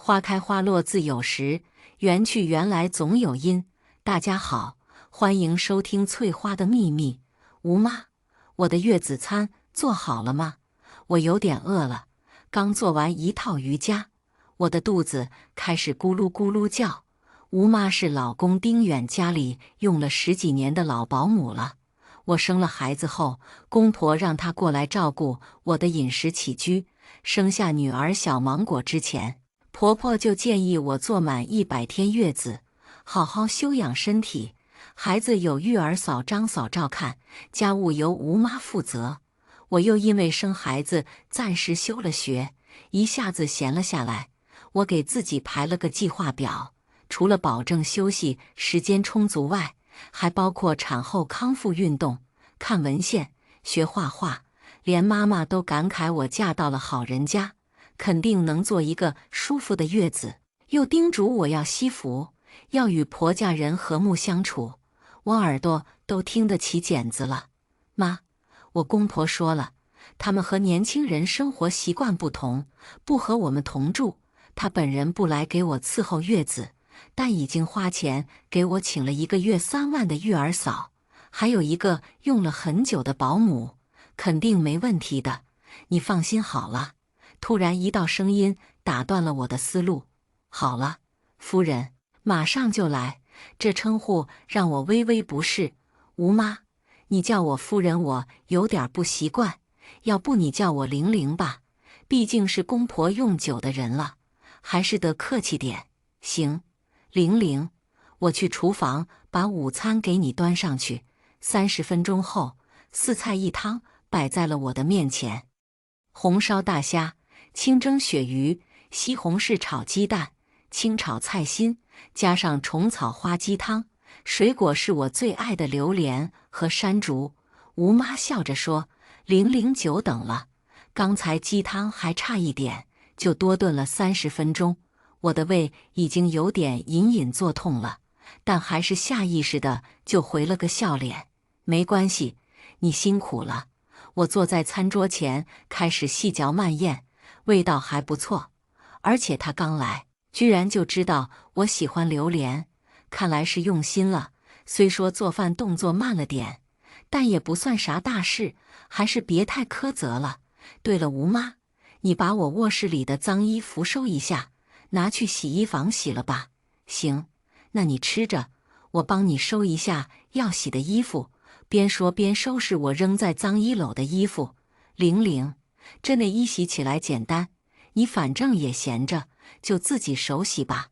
花开花落自有时，缘去缘来总有因。大家好，欢迎收听《翠花的秘密》。吴妈，我的月子餐做好了吗？我有点饿了，刚做完一套瑜伽，我的肚子开始咕噜咕噜叫。吴妈是老公丁远家里用了10几年的老保姆了。我生了孩子后，公婆让她过来照顾我的饮食起居。生下女儿小芒果之前，婆婆就建议我做满100天月子，好好休养身体。孩子有育儿嫂张嫂照看，家务由吴妈负责。我又因为生孩子暂时休了学，一下子闲了下来。我给自己排了个计划表，除了保证休息时间充足外，还包括产后康复运动、看文献、学画画。连妈妈都感慨我嫁到了好人家，肯定能做一个舒服的月子，又叮嘱我要惜福，要与婆家人和睦相处。我耳朵都听得起茧子了。妈，我公婆说了，他们和年轻人生活习惯不同，不和我们同住。他本人不来给我伺候月子，但已经花钱给我请了1个月3万的育儿嫂，还有一个用了很久的保姆，肯定没问题的，你放心好了。突然一道声音打断了我的思路。好了，夫人，马上就来。这称呼让我微微不适。吴妈，你叫我夫人我有点不习惯，要不你叫我玲玲吧，毕竟是公婆用久的人了，还是得客气点。行，玲玲，我去厨房把午餐给你端上去。30分钟后，4菜1汤摆在了我的面前：红烧大虾、清蒸鳕鱼、西红柿炒鸡蛋、清炒菜心，加上虫草花鸡汤。水果是我最爱的榴莲和山竹。吴妈笑着说：“玲玲久等了，刚才鸡汤还差一点，就多炖了30分钟。”我的胃已经有点隐隐作痛了，但还是下意识的就回了个笑脸：“没关系，你辛苦了。”我坐在餐桌前开始细嚼慢咽，味道还不错。而且他刚来，居然就知道我喜欢榴莲，看来是用心了。虽说做饭动作慢了点，但也不算啥大事，还是别太苛责了。对了，吴妈，你把我卧室里的脏衣服收一下，拿去洗衣房洗了吧。行，那你吃着，我帮你收一下要洗的衣服。边说边收拾我扔在脏衣篓的衣服。玲玲，这内衣洗起来简单，你反正也闲着，就自己手洗吧。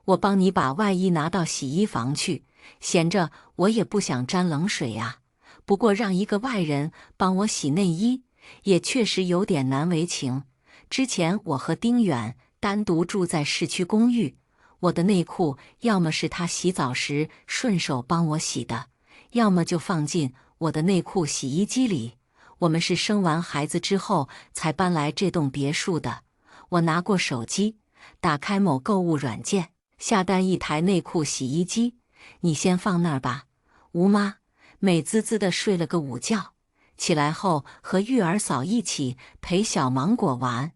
我帮你把外衣拿到洗衣房去，闲着我也不想沾冷水呀。不过让一个外人帮我洗内衣，也确实有点难为情。之前我和丁远单独住在市区公寓，我的内裤要么是他洗澡时顺手帮我洗的，要么就放进我的内裤洗衣机里。我们是生完孩子之后才搬来这栋别墅的。我拿过手机，打开某购物软件，下单1台内裤洗衣机。你先放那儿吧。吴妈美滋滋地睡了个午觉，起来后和育儿嫂一起陪小芒果玩。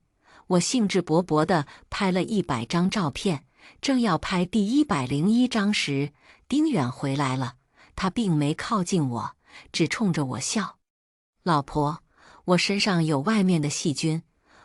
我兴致勃勃地拍了100张照片，正要拍第101张时，丁远回来了。他并没靠近我，只冲着我笑。老婆，我身上有外面的细菌，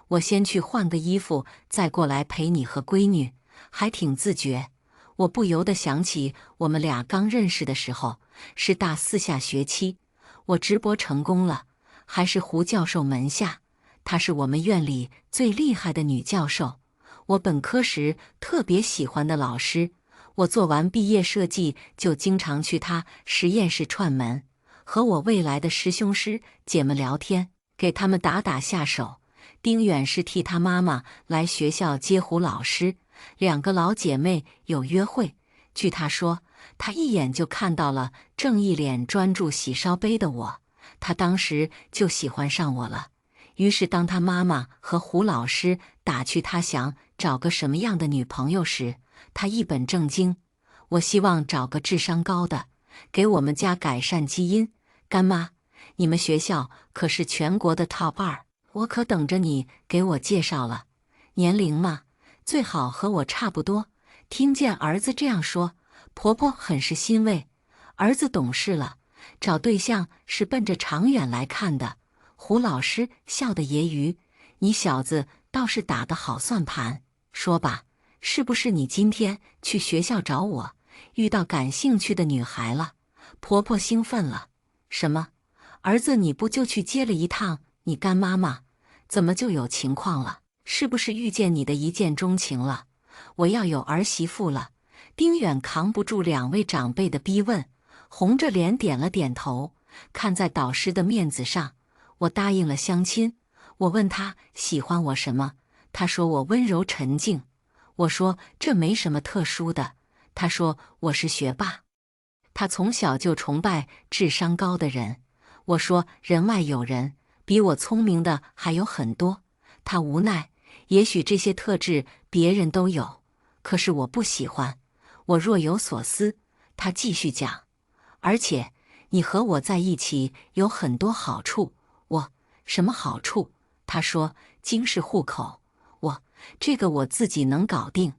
我先去换个衣服，再过来陪你和闺女，还挺自觉。我不由得想起我们俩刚认识的时候，是大4下学期，我直播成功了，还是胡教授门下。她是我们院里最厉害的女教授，我本科时特别喜欢的老师。我做完毕业设计就经常去她实验室串门，和我未来的师兄师姐们聊天，给他们打打下手。丁远是替他妈妈来学校接胡老师，2个老姐妹有约会。据他说，他一眼就看到了正一脸专注洗烧杯的我，他当时就喜欢上我了。于是当他妈妈和胡老师打趣他想找个什么样的女朋友时，他一本正经：我希望找个智商高的，给我们家改善基因。干妈，你们学校可是全国的 top 2，我可等着你给我介绍了。年龄嘛，最好和我差不多。听见儿子这样说，婆婆很是欣慰，儿子懂事了，找对象是奔着长远来看的。胡老师笑得揶揄：“你小子倒是打得好算盘。说吧，是不是你今天去学校找我，遇到感兴趣的女孩了？”婆婆兴奋了：“什么？儿子你不就去接了一趟你干妈吗？怎么就有情况了？是不是遇见你的一见钟情了？我要有儿媳妇了。”丁远扛不住两位长辈的逼问，红着脸点了点头。看在导师的面子上，我答应了相亲。我问他喜欢我什么，他说我温柔沉静。我说这没什么特殊的。他说我是学霸，他从小就崇拜智商高的人。我说人外有人，比我聪明的还有很多。他无奈，也许这些特质别人都有，可是我不喜欢。我若有所思。他继续讲，而且你和我在一起有很多好处。我什么好处？他说京市户口。这个我自己能搞定，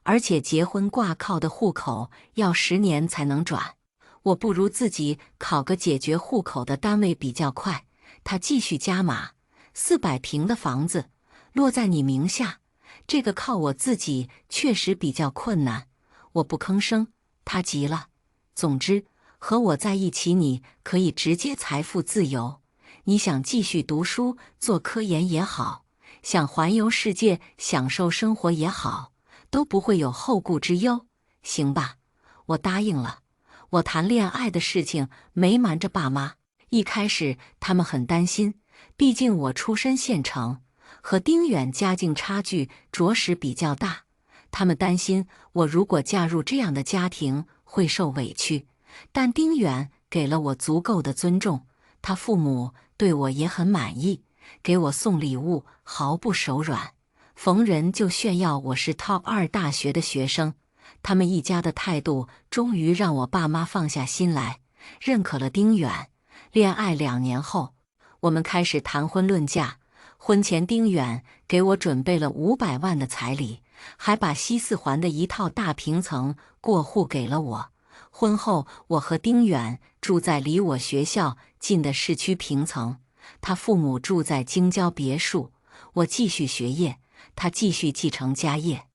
而且结婚挂靠的户口要10年才能转，我不如自己考个解决户口的单位比较快。他继续加码，400平的房子落在你名下，这个靠我自己确实比较困难。我不吭声，他急了。总之，和我在一起，你可以直接财富自由。你想继续读书做科研也好，想环游世界享受生活也好，都不会有后顾之忧，行吧？我答应了。我谈恋爱的事情没瞒着爸妈，一开始他们很担心，毕竟我出身县城，和丁远家境差距着实比较大。他们担心我如果嫁入这样的家庭会受委屈，但丁远给了我足够的尊重，他父母对我也很满意，给我送礼物毫不手软，逢人就炫耀我是 Top 2大学的学生。他们一家的态度终于让我爸妈放下心来，认可了丁远。恋爱2年后，我们开始谈婚论嫁。婚前丁远给我准备了500万的彩礼，还把西4环的一套大平层过户给了我。婚后，我和丁远住在离我学校近的市区平层，他父母住在京郊别墅。我继续学业，他继续继承家业。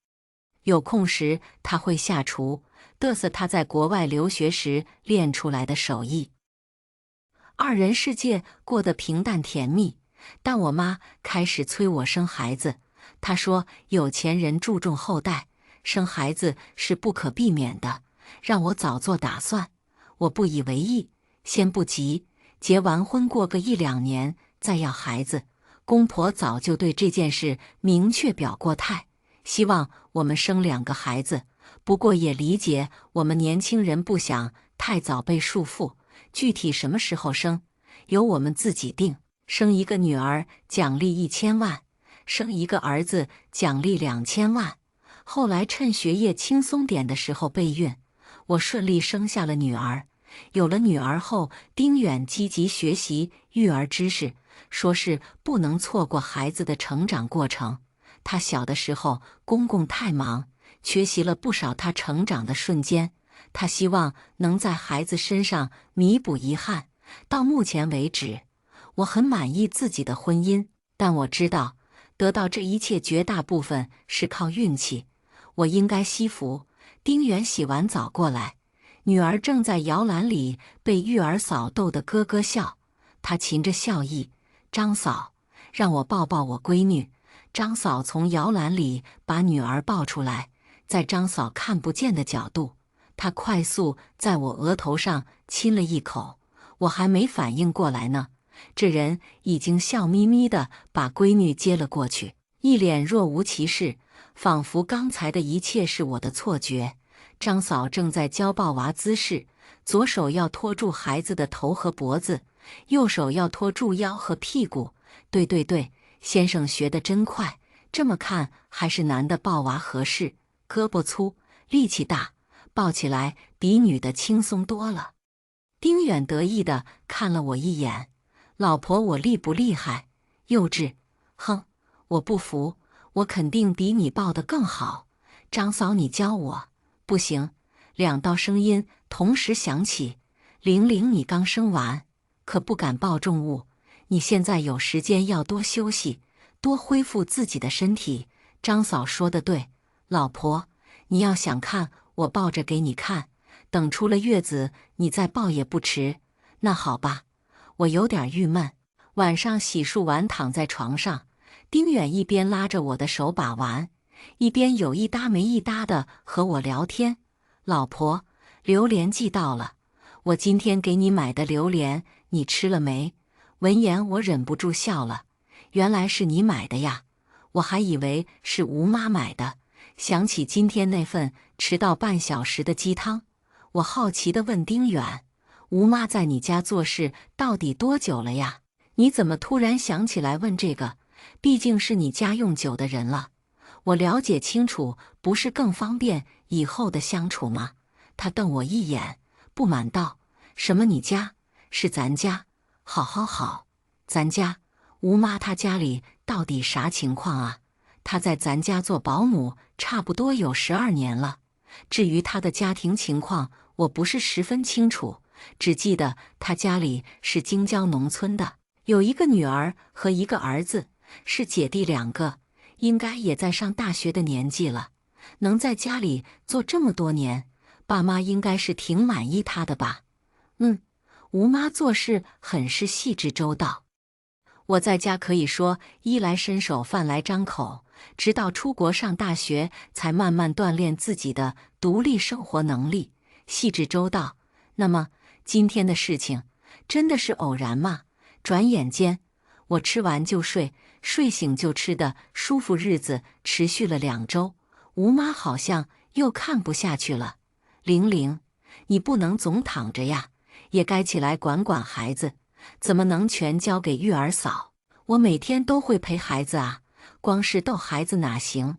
有空时他会下厨，嘚瑟他在国外留学时练出来的手艺。二人世界过得平淡甜蜜，但我妈开始催我生孩子。她说有钱人注重后代，生孩子是不可避免的，让我早做打算。我不以为意，先不急，结完婚过个1、2年再要孩子。公婆早就对这件事明确表过态，希望我们生2个孩子，不过也理解我们年轻人不想太早被束缚，具体什么时候生，由我们自己定。生一个女儿奖励1000万，生一个儿子奖励2000万。后来趁学业轻松点的时候备孕，我顺利生下了女儿。有了女儿后，丁远积极学习育儿知识，说是不能错过孩子的成长过程。他小的时候，公公太忙，缺席了不少他成长的瞬间。他希望能在孩子身上弥补遗憾。到目前为止，我很满意自己的婚姻，但我知道，得到这一切绝大部分是靠运气。我应该惜福。丁远洗完澡过来，女儿正在摇篮里被育儿嫂逗得咯咯笑。她噙着笑意：“张嫂，让我抱抱我闺女。”张嫂从摇篮里把女儿抱出来，在张嫂看不见的角度，她快速在我额头上亲了一口。我还没反应过来呢，这人已经笑眯眯地把闺女接了过去，一脸若无其事，仿佛刚才的一切是我的错觉。张嫂正在教抱娃姿势，左手要托住孩子的头和脖子，右手要托住腰和屁股。对对对，先生学得真快，这么看还是男的抱娃合适，胳膊粗，力气大，抱起来比女的轻松多了。丁远得意地看了我一眼：“老婆，我厉不厉害？”幼稚，哼，我不服。我肯定比你抱得更好。张嫂，你教我。不行。2道声音同时响起。玲玲，你刚生完，可不敢抱重物。你现在有时间要多休息，多恢复自己的身体。张嫂说得对，老婆，你要想看，我抱着给你看，等出了月子你再抱也不迟。那好吧。我有点郁闷。晚上洗漱完躺在床上，丁远一边拉着我的手把玩，一边有一搭没一搭的和我聊天。老婆，榴莲季到了，我今天给你买的榴莲，你吃了没？闻言我忍不住笑了，原来是你买的呀，我还以为是吴妈买的。想起今天那份迟到半小时的鸡汤，我好奇地问丁远，吴妈在你家做事到底多久了呀？你怎么突然想起来问这个？毕竟是你家用久的人了，我了解清楚，不是更方便以后的相处吗？他瞪我一眼，不满道：什么你家？是咱家。好，咱家。吴妈她家里到底啥情况啊？她在咱家做保姆，差不多有12年了。至于她的家庭情况，我不是十分清楚，只记得她家里是京郊农村的，有一个女儿和一个儿子，是姐弟2个，应该也在上大学的年纪了。能在家里做这么多年，爸妈应该是挺满意她的吧？吴妈做事很是细致周到。我在家可以说衣来伸手饭来张口，直到出国上大学才慢慢锻炼自己的独立生活能力。细致周到。那么今天的事情真的是偶然吗？转眼间我吃完就睡，睡醒就吃的舒服日子持续了2周。吴妈好像又看不下去了。玲玲，你不能总躺着呀，也该起来管管孩子，怎么能全交给育儿嫂？我每天都会陪孩子啊，光是逗孩子哪行？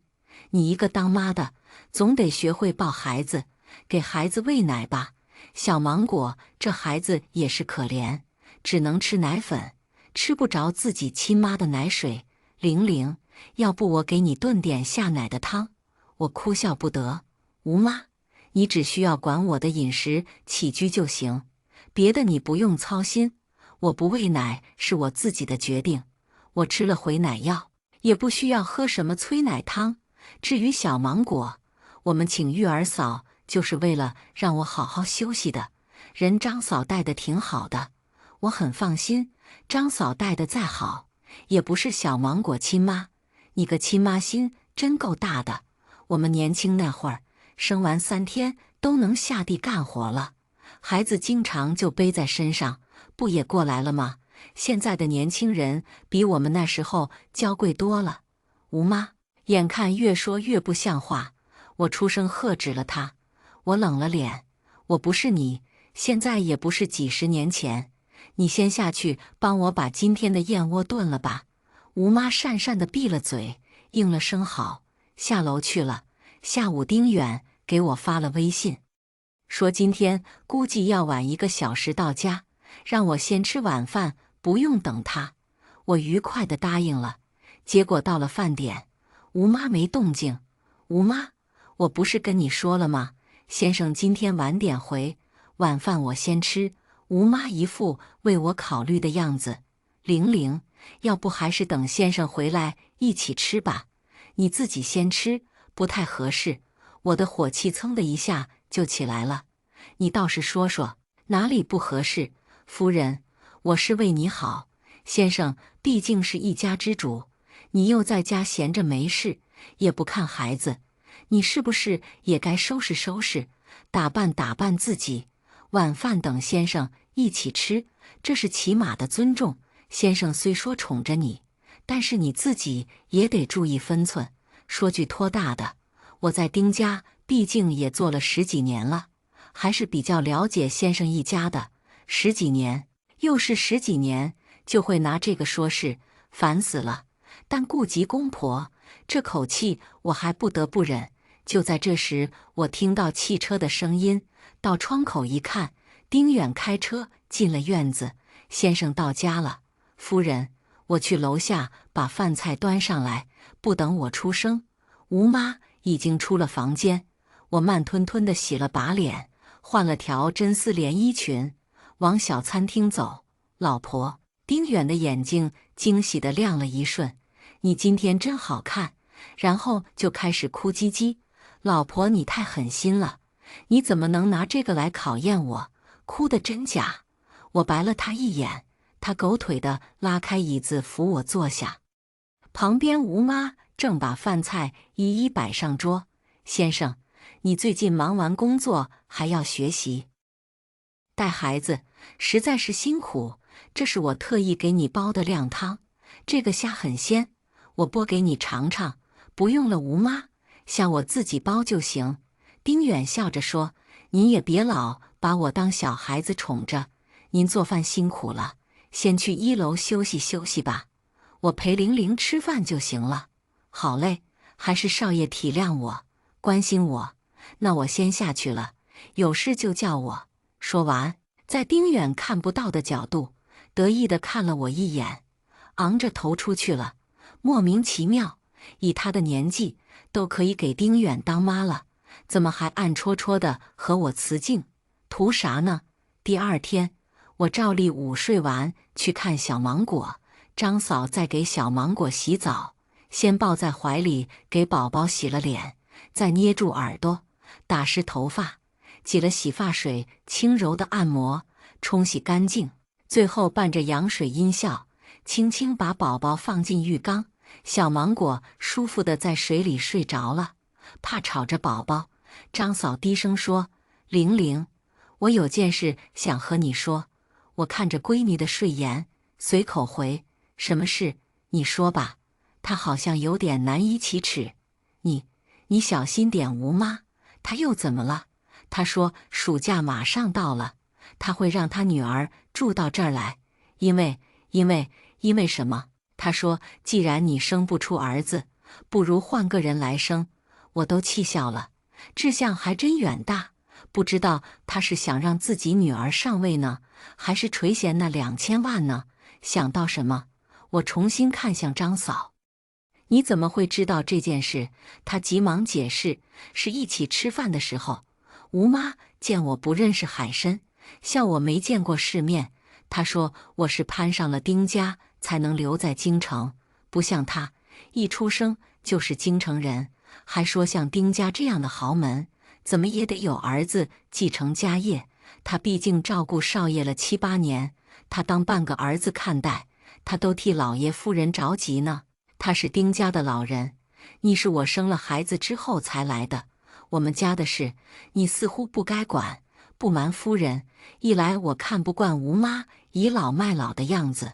你一个当妈的，总得学会抱孩子，给孩子喂奶吧。小芒果这孩子也是可怜，只能吃奶粉，吃不着自己亲妈的奶水。玲玲，要不我给你炖点下奶的汤？我哭笑不得。吴妈，你只需要管我的饮食起居就行，别的你不用操心。我不喂奶是我自己的决定，我吃了回奶药，也不需要喝什么催奶汤。至于小芒果，我们请育儿嫂就是为了让我好好休息的，人张嫂带的挺好的，我很放心。张嫂带的再好，也不是小芒果亲妈。你个亲妈心真够大的。我们年轻那会儿，生完3天都能下地干活了，孩子经常就背在身上，不也过来了吗？现在的年轻人比我们那时候娇贵多了。吴妈眼看越说越不像话，我出声喝止了她。我冷了脸，我不是你，现在也不是几十年前，你先下去帮我把今天的燕窝炖了吧。吴妈讪讪地闭了嘴，应了声好，下楼去了。下午丁远给我发了微信，说今天估计要晚1个小时到家，让我先吃晚饭，不用等他。我愉快地答应了。结果到了饭点，吴妈没动静。吴妈，我不是跟你说了吗？先生今天晚点回，晚饭我先吃。吴妈一副为我考虑的样子。玲玲，要不还是等先生回来一起吃吧，你自己先吃不太合适。我的火气噌的一下就起来了。你倒是说说，哪里不合适？夫人，我是为你好，先生毕竟是一家之主，你又在家闲着没事，也不看孩子，你是不是也该收拾收拾，打扮打扮自己？晚饭等先生一起吃，这是起码的尊重。先生虽说宠着你，但是你自己也得注意分寸。说句托大的，我在丁家毕竟也做了10几年了，还是比较了解先生一家的。10几年，又是10几年，就会拿这个说事，烦死了。但顾及公婆，这口气我还不得不忍。就在这时，我听到汽车的声音，到窗口一看，丁远开车进了院子。先生到家了。夫人，我去楼下把饭菜端上来，不等我出声，吴妈已经出了房间。我慢吞吞地洗了把脸，换了条真丝连衣裙，往小餐厅走。老婆，丁远的眼睛惊喜地亮了一瞬，你今天真好看。然后就开始哭唧唧。老婆，你太狠心了，你怎么能拿这个来考验我？哭的真假？我白了他一眼，他狗腿地拉开椅子扶我坐下。旁边吴妈正把饭菜一一摆上桌。先生，你最近忙完工作还要学习，带孩子实在是辛苦，这是我特意给你煲的靓汤，这个虾很鲜，我剥给你尝尝。不用了，吴妈，像我自己煲就行。丁远笑着说，您也别老把我当小孩子宠着，您做饭辛苦了，先去1楼休息休息吧，我陪玲玲吃饭就行了。好嘞，还是少爷体谅我，关心我，那我先下去了，有事就叫我。说完，在丁远看不到的角度，得意地看了我一眼，昂着头出去了。莫名其妙，以他的年纪都可以给丁远当妈了，怎么还暗戳戳的和我辞敬？图啥呢？第二天，我照例午睡完去看小芒果，张嫂在给小芒果洗澡，先抱在怀里给宝宝洗了脸，再捏住耳朵，打湿头发，挤了洗发水轻柔的按摩，冲洗干净，最后伴着羊水音效，轻轻把宝宝放进浴缸。小芒果舒服地在水里睡着了，怕吵着宝宝，张嫂低声说：“玲玲，我有件事想和你说。”我看着闺女的睡颜，随口回：“什么事？你说吧。”她好像有点难以启齿：“你小心点，吴妈。”她又怎么了？她说暑假马上到了，她会让她女儿住到这儿来，因为什么？他说：“既然你生不出儿子，不如换个人来生。”我都气笑了，志向还真远大，不知道他是想让自己女儿上位呢，还是垂涎那2000万呢？想到什么，我重新看向张嫂：“你怎么会知道这件事？”她急忙解释：“是一起吃饭的时候，吴妈见我不认识海参，笑我没见过世面。她说我是攀上了丁家才能留在京城，不像他，一出生就是京城人。还说像丁家这样的豪门，怎么也得有儿子继承家业。他毕竟照顾少爷了7、8年，他当半个儿子看待，他都替老爷夫人着急呢。他是丁家的老人，你是我生了孩子之后才来的，我们家的事你似乎不该管。不瞒夫人，一来我看不惯吴妈倚老卖老的样子，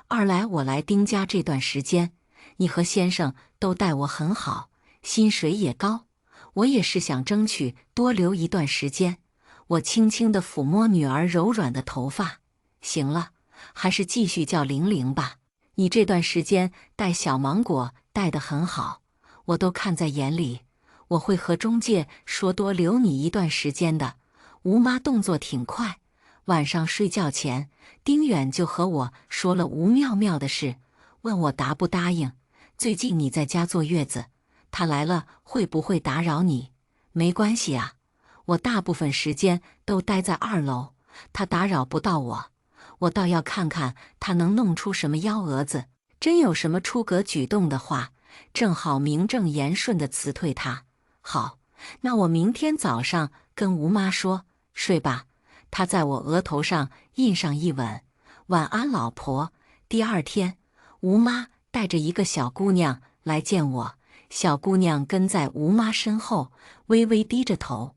二来我来丁家这段时间，你和先生都待我很好，薪水也高，我也是想争取多留一段时间。我轻轻地抚摸女儿柔软的头发，行了，还是继续叫玲玲吧。你这段时间带小芒果带得很好，我都看在眼里，我会和中介说多留你一段时间的。吴妈动作挺快，晚上睡觉前，丁远就和我说了吴妙妙的事，问我答不答应。最近你在家坐月子，他来了会不会打扰你？没关系啊，我大部分时间都待在2楼，他打扰不到我。我倒要看看他能弄出什么幺蛾子，真有什么出格举动的话，正好名正言顺地辞退他。好，那我明天早上跟吴妈说。睡吧。他在我额头上印上一吻，晚安，老婆。第二天，吴妈带着一个小姑娘来见我，小姑娘跟在吴妈身后，微微低着头，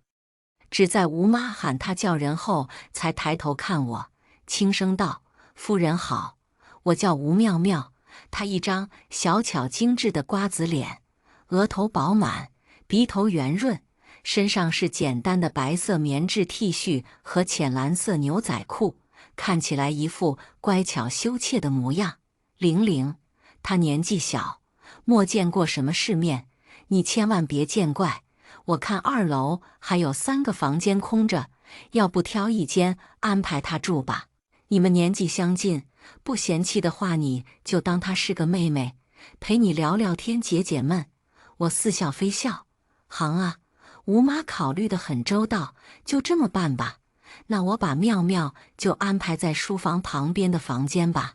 只在吴妈喊她叫人后，才抬头看我，轻声道：“夫人好，我叫吴妙妙。”她一张小巧精致的瓜子脸，额头饱满，鼻头圆润。身上是简单的白色棉质 T 恤和浅蓝色牛仔裤，看起来一副乖巧羞怯的模样。玲玲，她年纪小，没见过什么世面，你千万别见怪。我看2楼还有3个房间空着，要不挑一间安排她住吧。你们年纪相近，不嫌弃的话，你就当她是个妹妹。陪你聊聊天解解闷。我似笑非笑，行啊，吴妈考虑得很周到，就这么办吧。那我把妙妙就安排在书房旁边的房间吧，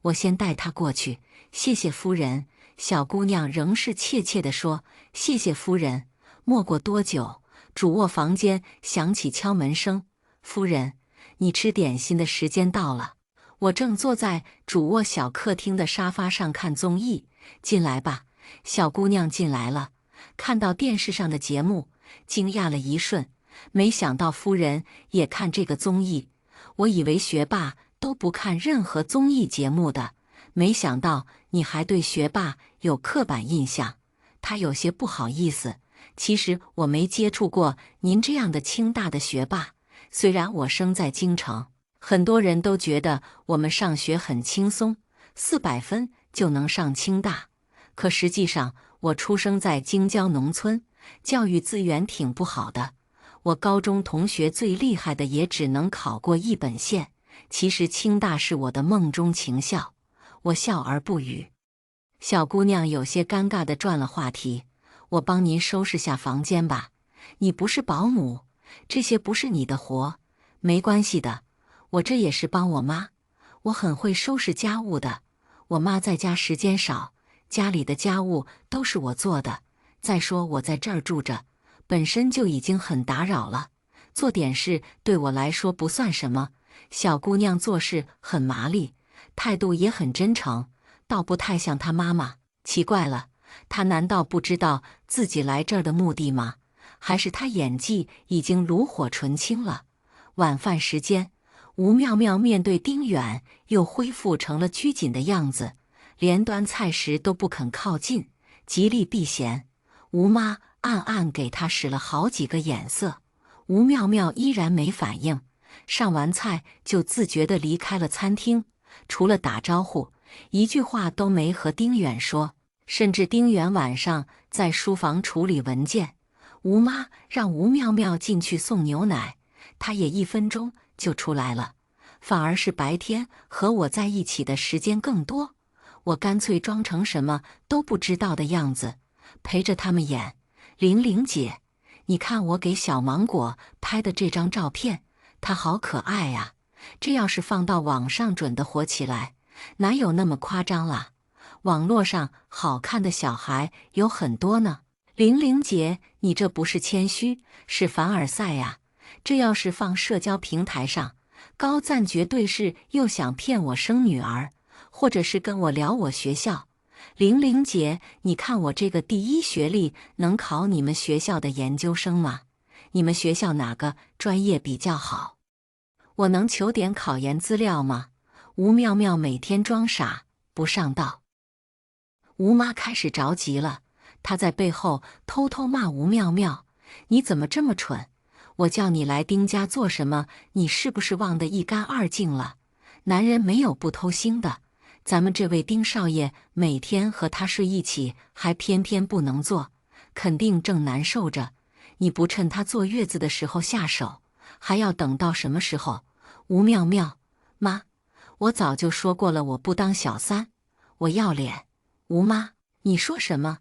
我先带她过去。谢谢夫人。小姑娘仍是怯怯地说：“谢谢夫人。”没过多久，主卧房间响起敲门声。夫人，你吃点心的时间到了。我正坐在主卧小客厅的沙发上看综艺，进来吧。小姑娘进来了，看到电视上的节目，惊讶了一瞬，没想到夫人也看这个综艺。我以为学霸都不看任何综艺节目的，没想到你还对学霸有刻板印象。她有些不好意思，其实我没接触过您这样的清大的学霸。虽然我生在京城，很多人都觉得我们上学很轻松，400分就能上清大。可实际上，我出生在京郊农村，教育资源挺不好的。我高中同学最厉害的也只能考过一本线。其实清大是我的梦中情校。我笑而不语。小姑娘有些尴尬地转了话题：“我帮您收拾下房间吧。你不是保姆，这些不是你的活。没关系的，我这也是帮我妈。我很会收拾家务的。我妈在家时间少，家里的家务都是我做的。再说我在这儿住着，本身就已经很打扰了，做点事对我来说不算什么。”小姑娘做事很麻利，态度也很真诚，倒不太像她妈妈。奇怪了，她难道不知道自己来这儿的目的吗？还是她演技已经炉火纯青了？晚饭时间，吴妙妙面对丁远又恢复成了拘谨的样子，连端菜时都不肯靠近，极力避嫌。吴妈暗暗给她使了好几个眼色，吴妙妙依然没反应。上完菜就自觉地离开了餐厅，除了打招呼，一句话都没和丁远说。甚至丁远晚上在书房处理文件，吴妈让吴妙妙进去送牛奶，她也1分钟就出来了。反而是白天和我在一起的时间更多，我干脆装成什么都不知道的样子，陪着他们演。玲玲姐，你看我给小芒果拍的这张照片，他好可爱呀！这要是放到网上准的火起来，哪有那么夸张啦？网络上好看的小孩有很多呢。玲玲姐，你这不是谦虚，是凡尔赛呀！这要是放社交平台上，高赞绝对是又想骗我生女儿，或者是跟我聊我学校。玲玲姐，你看我这个第1学历能考你们学校的研究生吗？你们学校哪个专业比较好？我能求点考研资料吗？吴妙妙每天装傻不上道。吴妈开始着急了，她在背后偷偷骂吴妙妙：“你怎么这么蠢？我叫你来丁家做什么？你是不是忘得一干二净了？男人没有不偷腥的，咱们这位丁少爷每天和他睡一起，还偏偏不能做，肯定正难受着。你不趁他坐月子的时候下手，还要等到什么时候？”吴妙妙：“妈，我早就说过了，我不当小三，我要脸。”吴妈：“你说什么？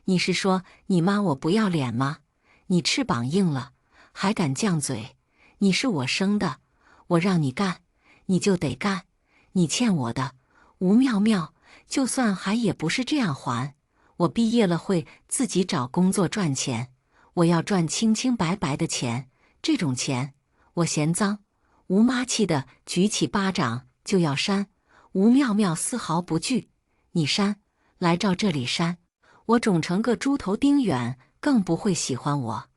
你是说你妈我不要脸吗？你翅膀硬了，还敢犟嘴？你是我生的，我让你干，你就得干，你欠我的。”吴妙妙：“就算还也不是这样还，我毕业了会自己找工作赚钱，我要赚清清白白的钱，这种钱我嫌脏。”吴妈气得举起巴掌就要扇，吴妙妙丝毫不惧：“你扇，来照这里扇，我肿成个猪头。丁远更不会喜欢我。”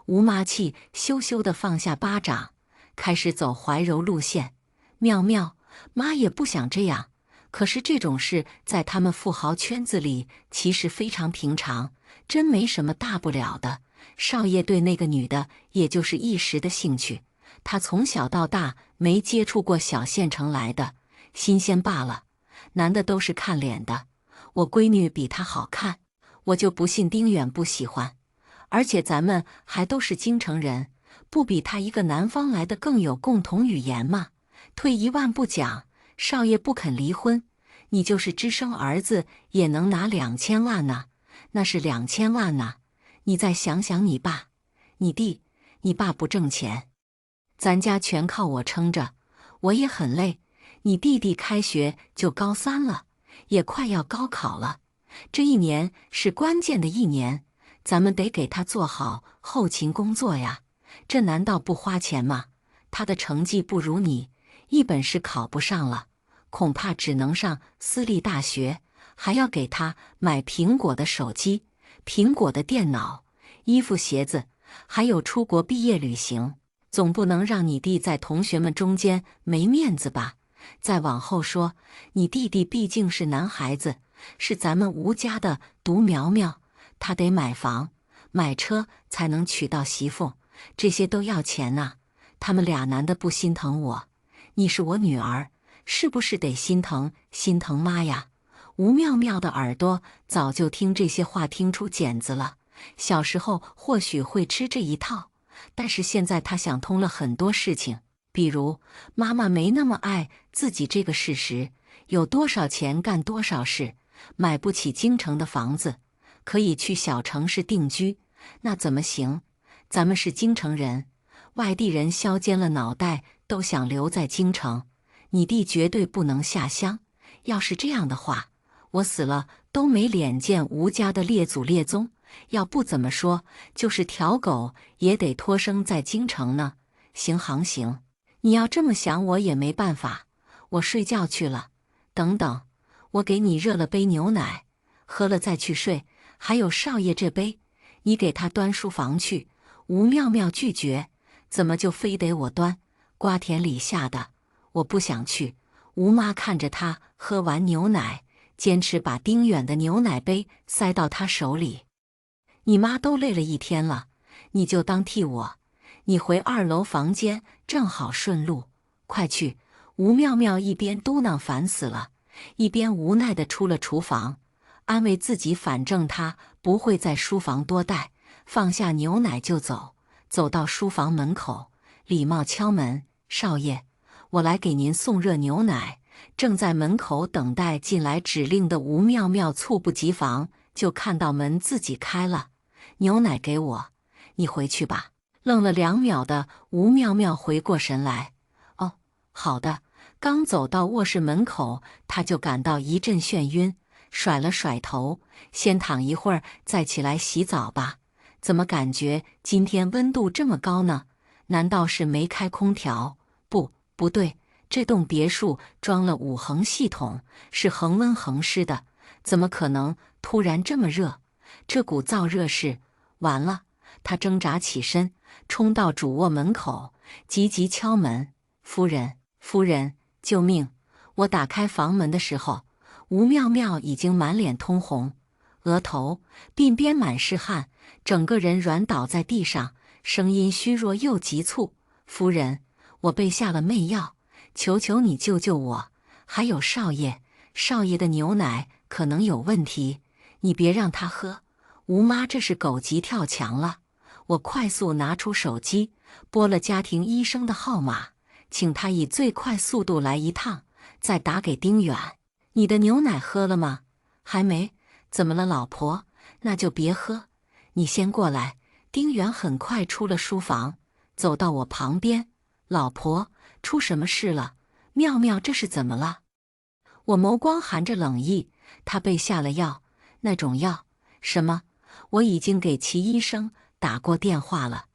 吴妈气羞羞地放下巴掌，开始走怀柔路线。妙妙，妈也不想这样，可是这种事在他们富豪圈子里其实非常平常，真没什么大不了的。少爷对那个女的也就是一时的兴趣，他从小到大没接触过小县城来的，新鲜罢了。男的都是看脸的，我闺女比他好看，我就不信丁远不喜欢。而且咱们还都是京城人，不比他一个南方来的更有共同语言吗？退一万步讲，少爷不肯离婚，你就是只生儿子也能拿2000万呢，那是2000万呢。你再想想你爸、你弟，你爸不挣钱，咱家全靠我撑着，我也很累。你弟弟开学就高3了，也快要高考了，这一年是关键的一年，咱们得给他做好后勤工作呀。这难道不花钱吗？他的成绩不如你，一本是考不上了，恐怕只能上私立大学，还要给他买苹果的手机、苹果的电脑、衣服鞋子，还有出国毕业旅行，总不能让你弟在同学们中间没面子吧？再往后说，你弟弟毕竟是男孩子，是咱们吴家的独苗苗，他得买房、买车才能娶到媳妇，这些都要钱呐。他们俩男的不心疼我，你是我女儿，是不是得心疼心疼妈呀？吴妙妙的耳朵早就听这些话听出茧子了，小时候或许会吃这一套，但是现在她想通了很多事情，比如妈妈没那么爱自己这个事实，有多少钱干多少事，买不起京城的房子，可以去小城市定居，那怎么行？咱们是京城人，外地人削尖了脑袋都想留在京城，你弟绝对不能下乡，要是这样的话，我死了都没脸见吴家的列祖列宗，要不怎么说就是条狗也得托生在京城呢。行行行，你要这么想我也没办法，我睡觉去了。等等，我给你热了杯牛奶，喝了再去睡。还有少爷这杯，你给他端书房去。吴妙妙拒绝，怎么就非得我端？瓜田李下的，我不想去。吴妈看着他喝完牛奶，坚持把丁远的牛奶杯塞到他手里。你妈都累了一天了，你就当替我。你回2楼房间正好顺路，快去。吴妙妙一边嘟囔烦死了，一边无奈地出了厨房，安慰自己反正她不会在书房多待，放下牛奶就走。走到书房门口，礼貌敲门：少爷，我来给您送热牛奶。正在门口等待进来指令的吴妙妙猝不及防，就看到门自己开了。牛奶给我，你回去吧。愣了2秒的吴妙妙回过神来，哦，好的。刚走到卧室门口，她就感到一阵眩晕，甩了甩头，先躺一会儿再起来洗澡吧。怎么感觉今天温度这么高呢？难道是没开空调？不对，这栋别墅装了5恒系统，是恒温恒湿的，怎么可能突然这么热？这股燥热是……完了！他挣扎起身，冲到主卧门口，急急敲门：“夫人，夫人，救命！”我打开房门的时候，吴妙妙已经满脸通红，额头、鬓边满是汗，整个人软倒在地上，声音虚弱又急促：“夫人，我被下了媚药，求求你救救我！还有少爷，少爷的牛奶可能有问题，你别让他喝。”吴妈这是狗急跳墙了。我快速拿出手机，拨了家庭医生的号码，请他以最快速度来一趟，再打给丁远。你的牛奶喝了吗？还没。怎么了，老婆？那就别喝。你先过来。丁远很快出了书房，走到我旁边。老婆，出什么事了？妙妙这是怎么了？我眸光含着冷意。他被下了药。那种药？什么？我已经给齐医生打过电话了，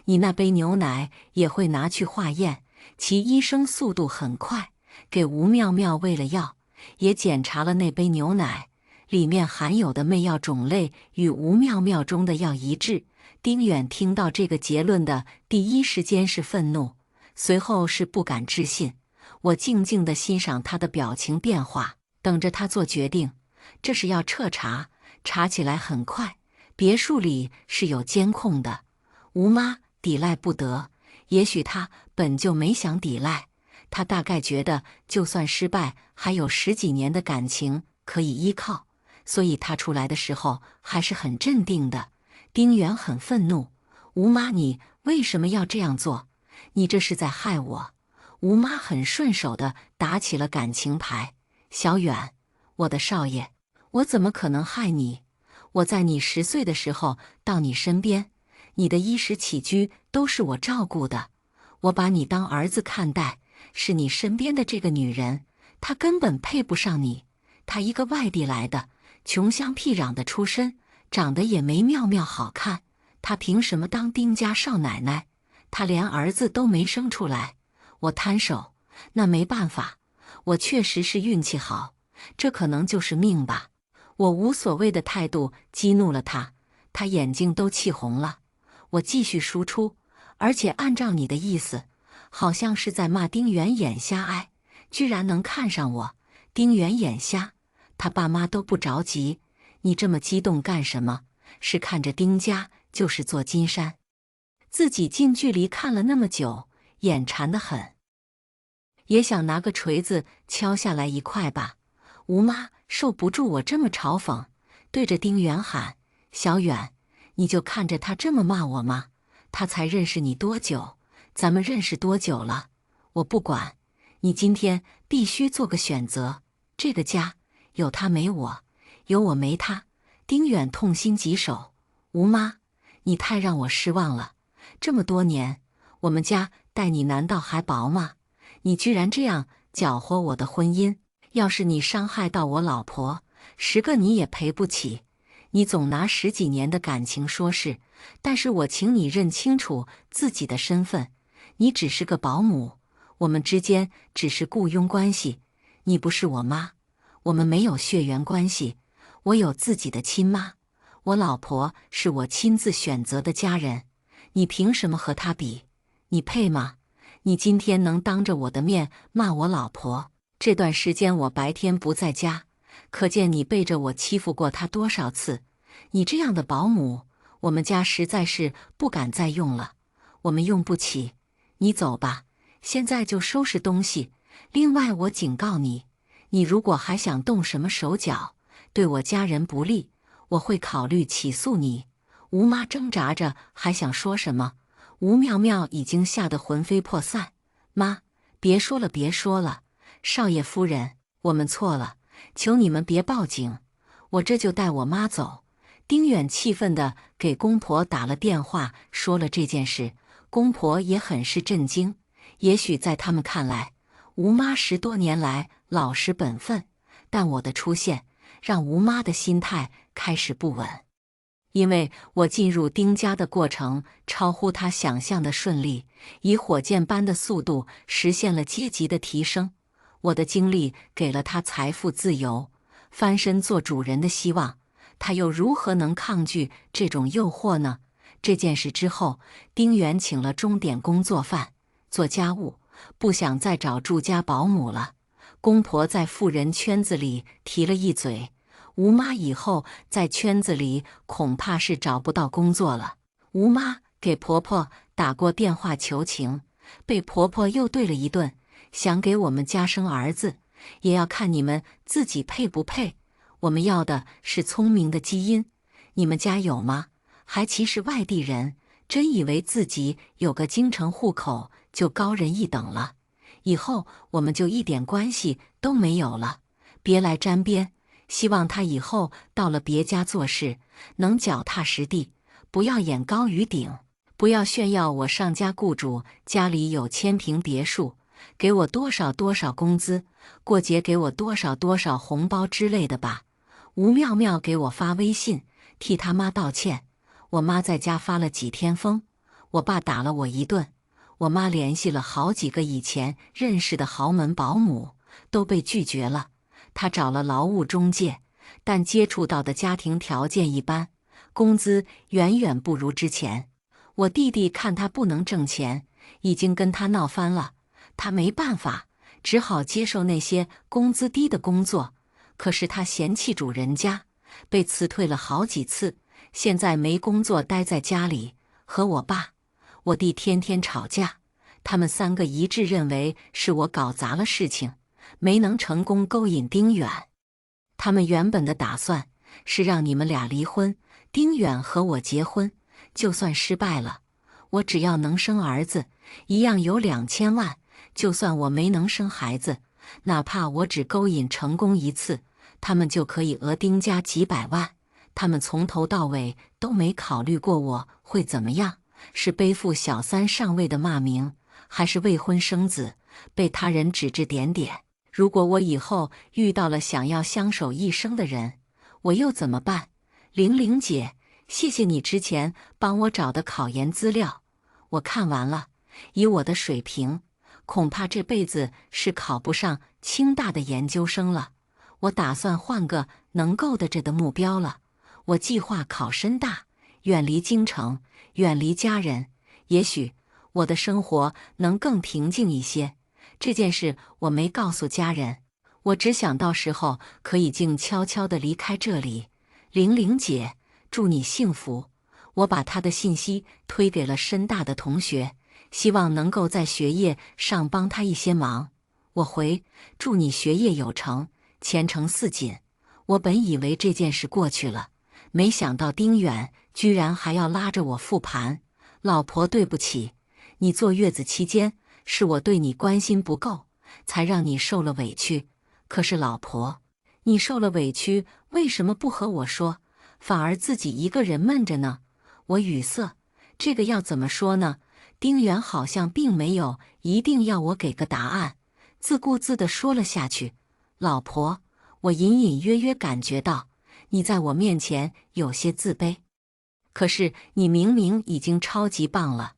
你那杯牛奶也会拿去化验。齐医生速度很快，给吴妙妙喂了药，也检查了那杯牛奶，里面含有的媚药种类与吴妙妙中的药一致。丁远听到这个结论的第一时间是愤怒，随后是不敢置信。我静静地欣赏他的表情变化，等着他做决定。这是要彻查，查起来很快。别墅里是有监控的，吴妈抵赖不得。也许她本就没想抵赖，她大概觉得就算失败，还有10几年的感情可以依靠，所以她出来的时候还是很镇定的。丁原很愤怒：“吴妈，你为什么要这样做？你这是在害我！”吴妈很顺手地打起了感情牌：“小远，我的少爷，我怎么可能害你？我在你10岁的时候到你身边，你的衣食起居都是我照顾的，我把你当儿子看待。是你身边的这个女人，她根本配不上你。她一个外地来的，穷乡僻壤的出身，长得也没妙妙好看，她凭什么当丁家少奶奶？她连儿子都没生出来。我摊手，那没办法，我确实是运气好，这可能就是命吧。我无所谓的态度激怒了他，他眼睛都气红了。我继续输出，而且按照你的意思，好像是在骂丁原眼瞎哎，居然能看上我。丁原眼瞎，他爸妈都不着急，你这么激动干什么？是看着丁家就是座金山，自己近距离看了那么久，眼馋得很，也想拿个锤子敲下来一块吧。吴妈受不住我这么嘲讽，对着丁原喊：“小远，你就看着他这么骂我吗？他才认识你多久？咱们认识多久了？我不管，你今天必须做个选择。这个家有他没我，有我没他。”丁远痛心疾首：“吴妈，你太让我失望了。这么多年，我们家待你难道还薄吗？你居然这样搅和我的婚姻！要是你伤害到我老婆，10个你也赔不起。你总拿10几年的感情说事，但是我请你认清楚自己的身份，你只是个保姆，我们之间只是雇佣关系，你不是我妈，我们没有血缘关系，我有自己的亲妈，我老婆是我亲自选择的家人，你凭什么和她比？你配吗？你今天能当着我的面骂我老婆？这段时间我白天不在家，可见你背着我欺负过她多少次。你这样的保姆，我们家实在是不敢再用了，我们用不起。你走吧，现在就收拾东西。另外，我警告你，你如果还想动什么手脚，对我家人不利，我会考虑起诉你。吴妈挣扎着还想说什么，吴妙妙已经吓得魂飞魄散。妈，别说了，别说了。少爷夫人，我们错了，求你们别报警，我这就带我妈走。丁远气愤地给公婆打了电话，说了这件事，公婆也很是震惊。也许在他们看来，吴妈10多年来老实本分，但我的出现让吴妈的心态开始不稳。因为我进入丁家的过程超乎她想象的顺利，以火箭般的速度实现了阶级的提升。我的经历给了他财富自由、翻身做主人的希望，他又如何能抗拒这种诱惑呢？这件事之后，丁原请了钟点工做饭、做家务，不想再找住家保姆了。公婆在富人圈子里提了一嘴，吴妈以后在圈子里恐怕是找不到工作了。吴妈给婆婆打过电话求情，被婆婆又对了一顿。想给我们家生儿子，也要看你们自己配不配。我们要的是聪明的基因，你们家有吗？还歧视外地人，真以为自己有个京城户口就高人一等了？以后我们就一点关系都没有了。别来沾边，希望他以后到了别家做事能脚踏实地，不要眼高于顶，不要炫耀我上家雇主家里有1000平别墅，给我多少多少工资，过节给我多少多少红包之类的吧。吴妙妙给我发微信，替他妈道歉。我妈在家发了几天疯，我爸打了我一顿。我妈联系了好几个以前认识的豪门保姆，都被拒绝了。她找了劳务中介，但接触到的家庭条件一般，工资远远不如之前。我弟弟看他不能挣钱，已经跟他闹翻了。他没办法，只好接受那些工资低的工作。可是他嫌弃主人家，被辞退了好几次，现在没工作，待在家里和我爸、我弟天天吵架。他们3个一致认为是我搞砸了事情，没能成功勾引丁远。他们原本的打算是让你们俩离婚，丁远和我结婚。就算失败了，我只要能生儿子，一样有2000万。就算我没能生孩子，哪怕我只勾引成功一次，他们就可以讹丁家几百万。他们从头到尾都没考虑过我会怎么样，是背负小三上位的骂名，还是未婚生子，被他人指指点点。如果我以后遇到了想要相守一生的人，我又怎么办？玲玲姐，谢谢你之前帮我找的考研资料，我看完了，以我的水平，恐怕这辈子是考不上清大的研究生了。我打算换个能够得着的目标了。我计划考深大，远离京城，远离家人，也许我的生活能更平静一些。这件事我没告诉家人，我只想到时候可以静悄悄地离开这里。玲玲姐，祝你幸福。我把她的信息推给了深大的同学，希望能够在学业上帮她一些忙。我回，祝你学业有成，前程似锦。我本以为这件事过去了，没想到丁远居然还要拉着我复盘。老婆，对不起，你坐月子期间是我对你关心不够，才让你受了委屈。可是老婆，你受了委屈，为什么不和我说，反而自己一个人闷着呢？我语塞，这个要怎么说呢？丁远好像并没有一定要我给个答案，自顾自地说了下去。老婆，我隐隐约约感觉到你在我面前有些自卑，可是你明明已经超级棒了。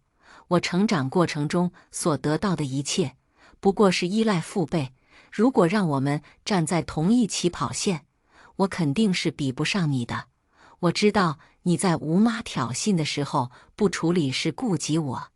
我成长过程中所得到的一切，不过是依赖父辈。如果让我们站在同一起跑线，我肯定是比不上你的。我知道你在吴妈挑衅的时候不处理是顾及我，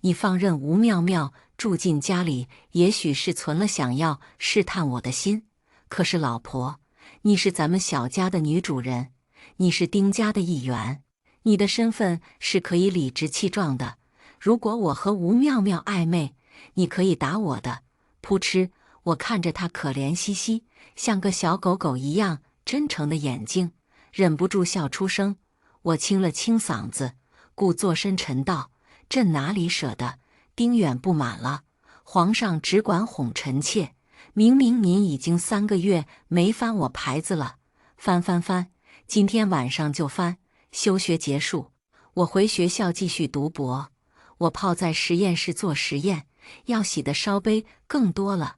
你放任吴妙妙住进家里，也许是存了想要试探我的心。可是老婆，你是咱们小家的女主人，你是丁家的一员，你的身份是可以理直气壮的。如果我和吴妙妙暧昧，你可以打我的。扑哧，我看着她可怜兮兮，像个小狗狗一样真诚的眼睛，忍不住笑出声。我清了清嗓子，故作深沉道：“朕哪里舍得？”丁远不满了，皇上只管哄臣妾，明明您已经3个月没翻我牌子了。翻，今天晚上就翻。休学结束，我回学校继续读博。我泡在实验室做实验，要洗的烧杯更多了。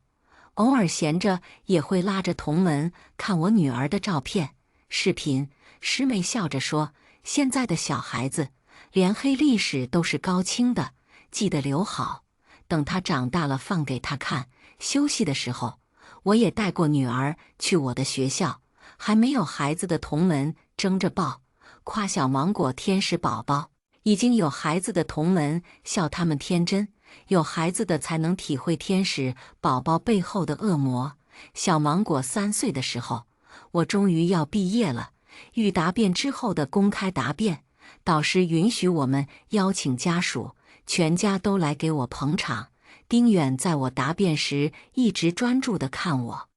偶尔闲着也会拉着同门看我女儿的照片、视频。师妹笑着说：“现在的小孩子，连黑历史都是高清的，记得留好，等她长大了放给她看。”休息的时候，我也带过女儿去我的学校，还没有孩子的同门争着抱，夸小芒果天使宝宝。已经有孩子的同门笑他们天真，有孩子的才能体会天使宝宝背后的恶魔。小芒果3岁的时候，我终于要毕业了。预答辩之后的公开答辩，导师允许我们邀请家属，全家都来给我捧场。丁远在我答辩时一直专注地看我，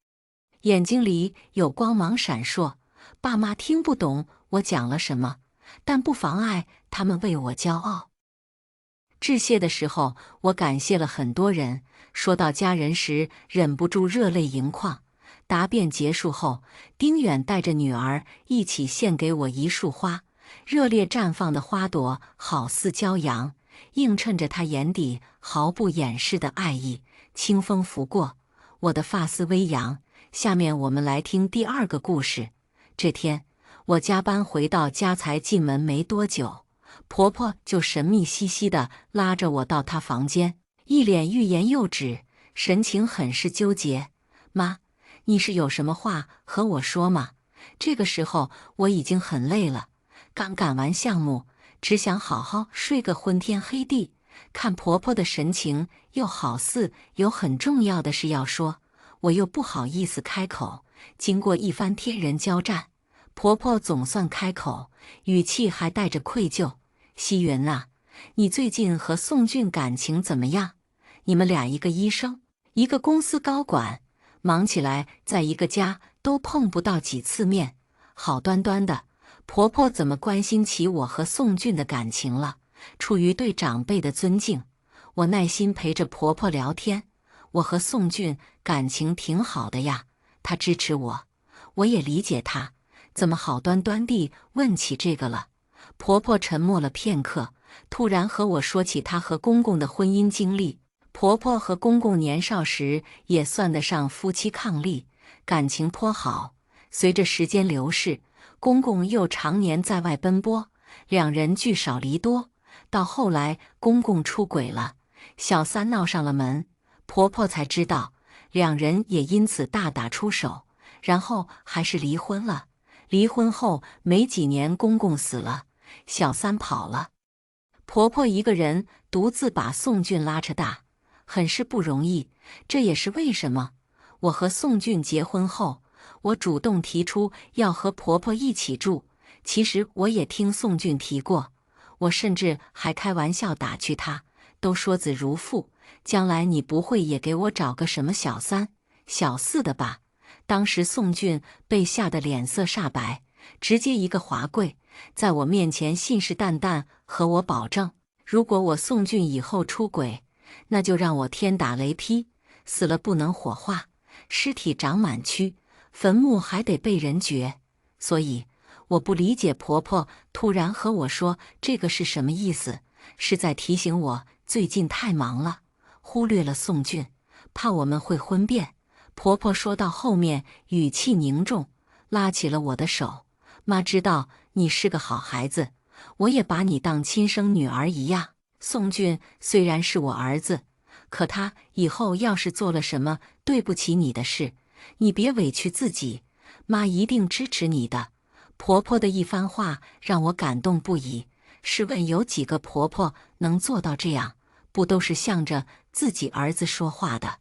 眼睛里有光芒闪烁。爸妈听不懂我讲了什么，但不妨碍他们为我骄傲。致谢的时候，我感谢了很多人，说到家人时忍不住热泪盈眶。答辩结束后，丁远带着女儿一起献给我一束花，热烈绽放的花朵好似骄阳，映衬着他眼底毫不掩饰的爱意。清风拂过，我的发丝微扬。下面我们来听第2个故事。这天，我加班回到家才进门没多久，婆婆就神秘兮兮地拉着我到她房间，一脸欲言又止，神情很是纠结。妈，你是有什么话和我说吗？这个时候我已经很累了，刚赶完项目，只想好好睡个昏天黑地。看婆婆的神情，又好似有很重要的事要说，我又不好意思开口。经过一番天人交战，婆婆总算开口，语气还带着愧疚：“希云呐，你最近和宋俊感情怎么样？你们俩一个医生，一个公司高管，忙起来在一个家都碰不到几次面，好端端的，婆婆怎么关心起我和宋俊的感情了？”出于对长辈的尊敬，我耐心陪着婆婆聊天。我和宋俊感情挺好的呀，他支持我，我也理解她，怎么好端端地问起这个了。婆婆沉默了片刻，突然和我说起她和公公的婚姻经历。婆婆和公公年少时也算得上夫妻伉俪，感情颇好。随着时间流逝，公公又常年在外奔波，两人聚少离多。到后来，公公出轨了，小三闹上了门，婆婆才知道，两人也因此大打出手，然后还是离婚了。离婚后没几年，公公死了，小三跑了，婆婆一个人独自把宋俊拉扯大，很是不容易。这也是为什么我和宋俊结婚后，我主动提出要和婆婆一起住。其实我也听宋俊提过，我甚至还开玩笑打趣他，都说子如父，将来你不会也给我找个什么小三、小四的吧？当时宋俊被吓得脸色煞白，直接一个滑跪，在我面前信誓旦旦和我保证，如果我宋俊以后出轨，那就让我天打雷劈，死了不能火化，尸体长满蛆，坟墓还得被人掘。所以我不理解婆婆突然和我说这个是什么意思，是在提醒我最近太忙了，忽略了宋俊，怕我们会婚变。婆婆说到后面语气凝重，拉起了我的手，妈知道你是个好孩子，我也把你当亲生女儿一样。宋俊虽然是我儿子，可他以后要是做了什么对不起你的事，你别委屈自己，妈一定支持你的。婆婆的一番话让我感动不已。试问有几个婆婆能做到这样？不都是向着自己儿子说话的？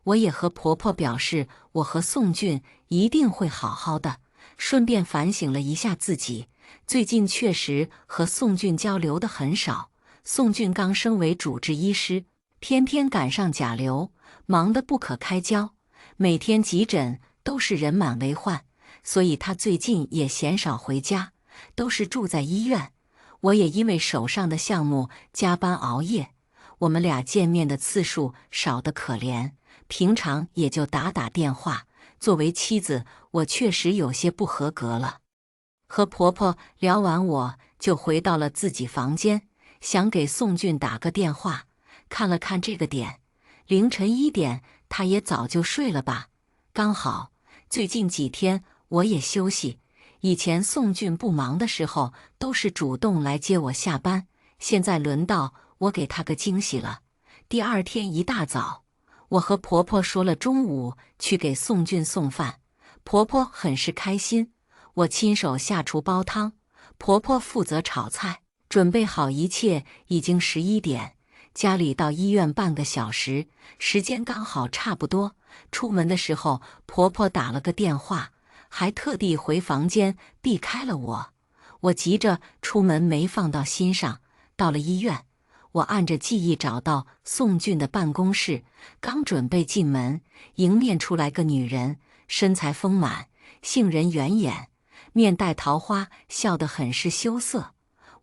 我也和婆婆表示，我和宋俊一定会好好的，顺便反省了一下自己，最近确实和宋俊交流的很少。宋俊刚升为主治医师，偏偏赶上甲流，忙得不可开交，每天急诊都是人满为患，所以他最近也鲜少回家，都是住在医院。我也因为手上的项目加班熬夜，我们俩见面的次数少得可怜，平常也就打打电话。作为妻子，我确实有些不合格了。和婆婆聊完，我就回到了自己房间，想给宋俊打个电话。看了看这个点，凌晨1点，他也早就睡了吧？刚好最近几天我也休息，以前宋俊不忙的时候都是主动来接我下班，现在轮到我给他个惊喜了。第二天一大早，我和婆婆说了中午去给宋俊送饭，婆婆很是开心。我亲手下厨煲汤，婆婆负责炒菜，准备好一切，已经11点。家里到医院半个小时，时间刚好差不多。出门的时候，婆婆打了个电话，还特地回房间避开了我。我急着出门没放到心上。到了医院，我按着记忆找到宋俊的办公室，刚准备进门，迎面出来个女人，身材丰满，杏仁圆眼，面带桃花，笑得很是羞涩。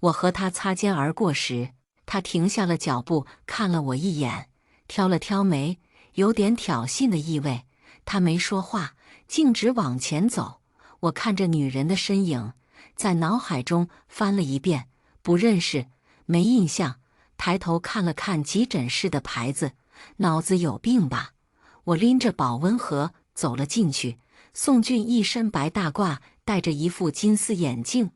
我和她擦肩而过时，她停下了脚步，看了我一眼，挑了挑眉，有点挑衅的意味。她没说话，径直往前走。我看着女人的身影，在脑海中翻了一遍，不认识，没印象。抬头看了看急诊室的牌子，脑子有病吧？我拎着保温盒走了进去。宋俊一身白大褂，戴着一副金丝眼镜，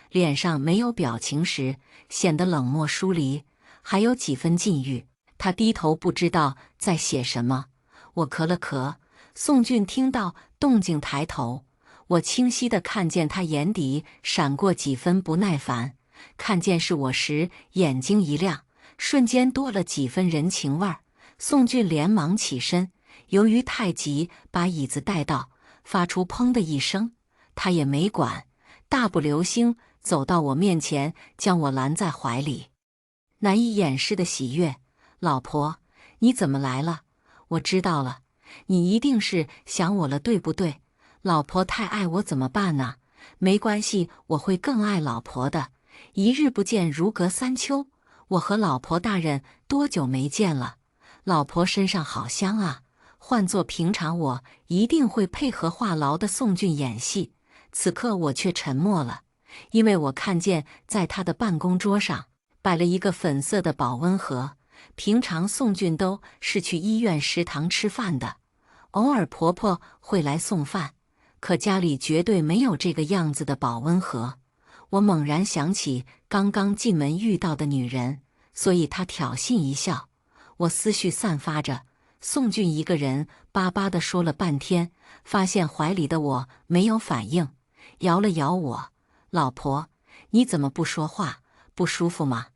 脸上没有表情时显得冷漠疏离，还有几分禁欲。他低头不知道在写什么。我咳了咳，宋俊听到动静抬头，我清晰地看见他眼底闪过几分不耐烦，看见是我时眼睛一亮，瞬间多了几分人情味儿。宋俊连忙起身，由于太急，把椅子带到，发出砰的一声，他也没管，大步流星走到我面前，将我拦在怀里。难以掩饰的喜悦，老婆，你怎么来了？我知道了，你一定是想我了，对不对？老婆太爱我怎么办呢？没关系，我会更爱老婆的。一日不见如隔三秋，我和老婆大人多久没见了？老婆身上好香啊，换做平常我一定会配合话痨的宋俊演戏，此刻我却沉默了，因为我看见在他的办公桌上摆了一个粉色的保温盒。平常宋俊都是去医院食堂吃饭的，偶尔婆婆会来送饭，可家里绝对没有这个样子的保温盒。我猛然想起刚刚进门遇到的女人，所以她挑衅一笑。我思绪散发着，宋俊一个人巴巴地说了半天，发现怀里的我没有反应，摇了摇我：“老婆，你怎么不说话？不舒服吗？”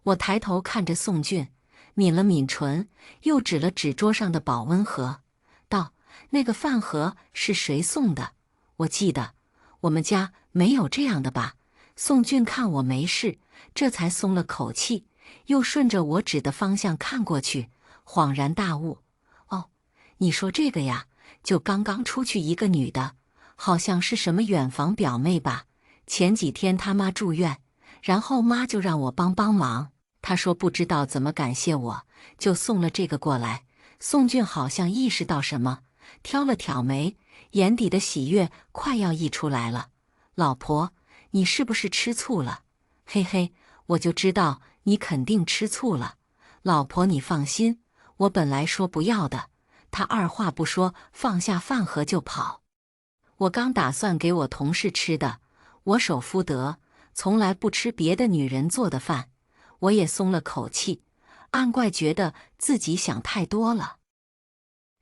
我抬头看着宋俊，抿了抿唇，又指了指桌上的保温盒，道：“那个饭盒是谁送的？我记得我们家没有这样的吧？”宋俊看我没事，这才松了口气，又顺着我指的方向看过去，恍然大悟：“哦，你说这个呀，就刚刚出去一个女的，好像是什么远房表妹吧？前几天她妈住院，然后妈就让我帮帮忙。她说不知道怎么感谢我，就送了这个过来。”宋俊好像意识到什么，挑了挑眉，眼底的喜悦快要溢出来了：“老婆，你是不是吃醋了？”“嘿嘿，我就知道你肯定吃醋了。老婆你放心，我本来说不要的。”他二话不说放下饭盒就跑。我刚打算给我同事吃的，我守妇德，从来不吃别的女人做的饭，我也松了口气，暗怪觉得自己想太多了。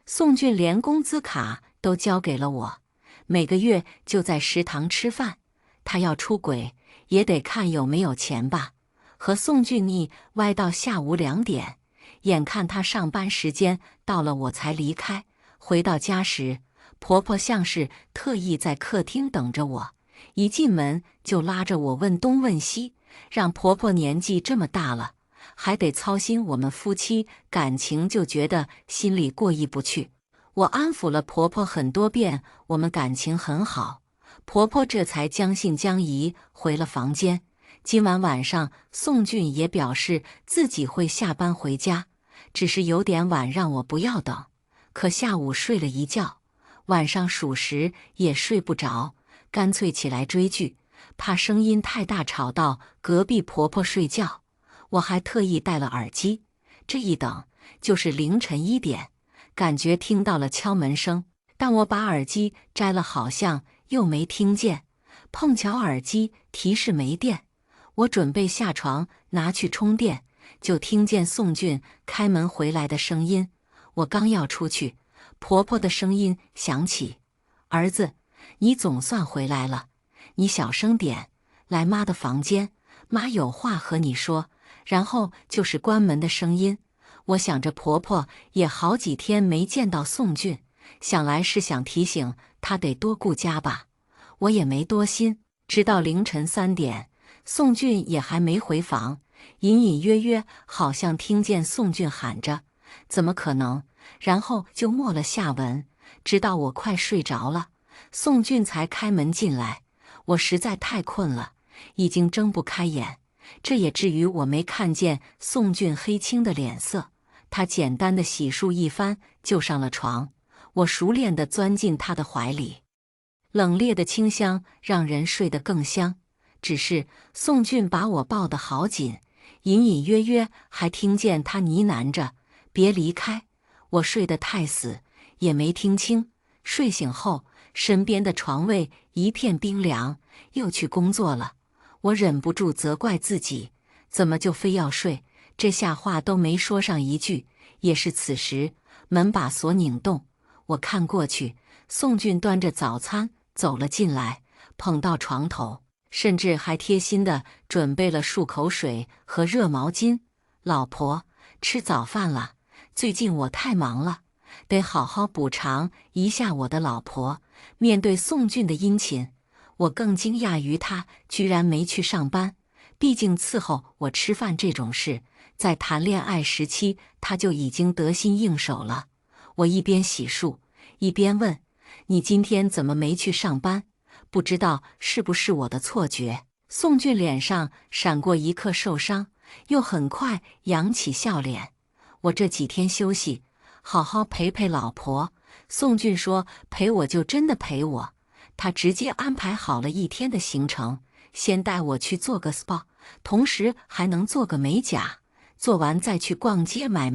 宋俊连工资卡都交给了我，每个月就在食堂吃饭。他要出轨也得看有没有钱吧。和宋俊腻歪到下午2点，眼看他上班时间到了，我才离开。回到家时，婆婆像是特意在客厅等着我，一进门就拉着我问东问西，让婆婆年纪这么大了，还得操心我们夫妻感情，就觉得心里过意不去。我安抚了婆婆很多遍，我们感情很好，婆婆这才将信将疑回了房间。今晚晚上，宋俊也表示自己会下班回家，只是有点晚，让我不要等。可下午睡了一觉，晚上属实也睡不着，干脆起来追剧，怕声音太大吵到隔壁婆婆睡觉。我还特意戴了耳机，这一等就是凌晨1点，感觉听到了敲门声，但我把耳机摘了，好像又没听见。碰巧耳机提示没电，我准备下床拿去充电，就听见宋俊开门回来的声音。我刚要出去，婆婆的声音响起：“儿子，你总算回来了，你小声点，来妈的房间，妈有话和你说。”然后就是关门的声音。我想着婆婆也好几天没见到宋俊，想来是想提醒他得多顾家吧。我也没多心，直到凌晨3点，宋俊也还没回房，隐隐约约好像听见宋俊喊着：“怎么可能？”然后就没了下文。直到我快睡着了，宋俊才开门进来。我实在太困了，已经睁不开眼，这也至于我没看见宋俊黑青的脸色。他简单的洗漱一番就上了床，我熟练地钻进他的怀里，冷冽的清香让人睡得更香。只是宋俊把我抱得好紧，隐隐约约还听见他呢喃着：“别离开。”我睡得太死，也没听清。睡醒后，身边的床位一片冰凉，又去工作了。我忍不住责怪自己，怎么就非要睡？这下话都没说上一句。也是此时，门把锁拧动，我看过去，宋俊端着早餐走了进来，捧到床头，甚至还贴心地准备了漱口水和热毛巾。“老婆，吃早饭了。最近我太忙了，得好好补偿一下我的老婆。”面对宋俊的殷勤，我更惊讶于他居然没去上班。毕竟伺候我吃饭这种事，在谈恋爱时期他就已经得心应手了。我一边洗漱，一边问：“你今天怎么没去上班？不知道是不是我的错觉？”宋俊脸上闪过一刻受伤，又很快扬起笑脸：“我这几天休息，好好陪陪老婆。宋俊说陪我就真的陪我，他直接安排好了一天的行程，先带我去做个 SPA， 同时还能做个美甲，做完再去逛街买，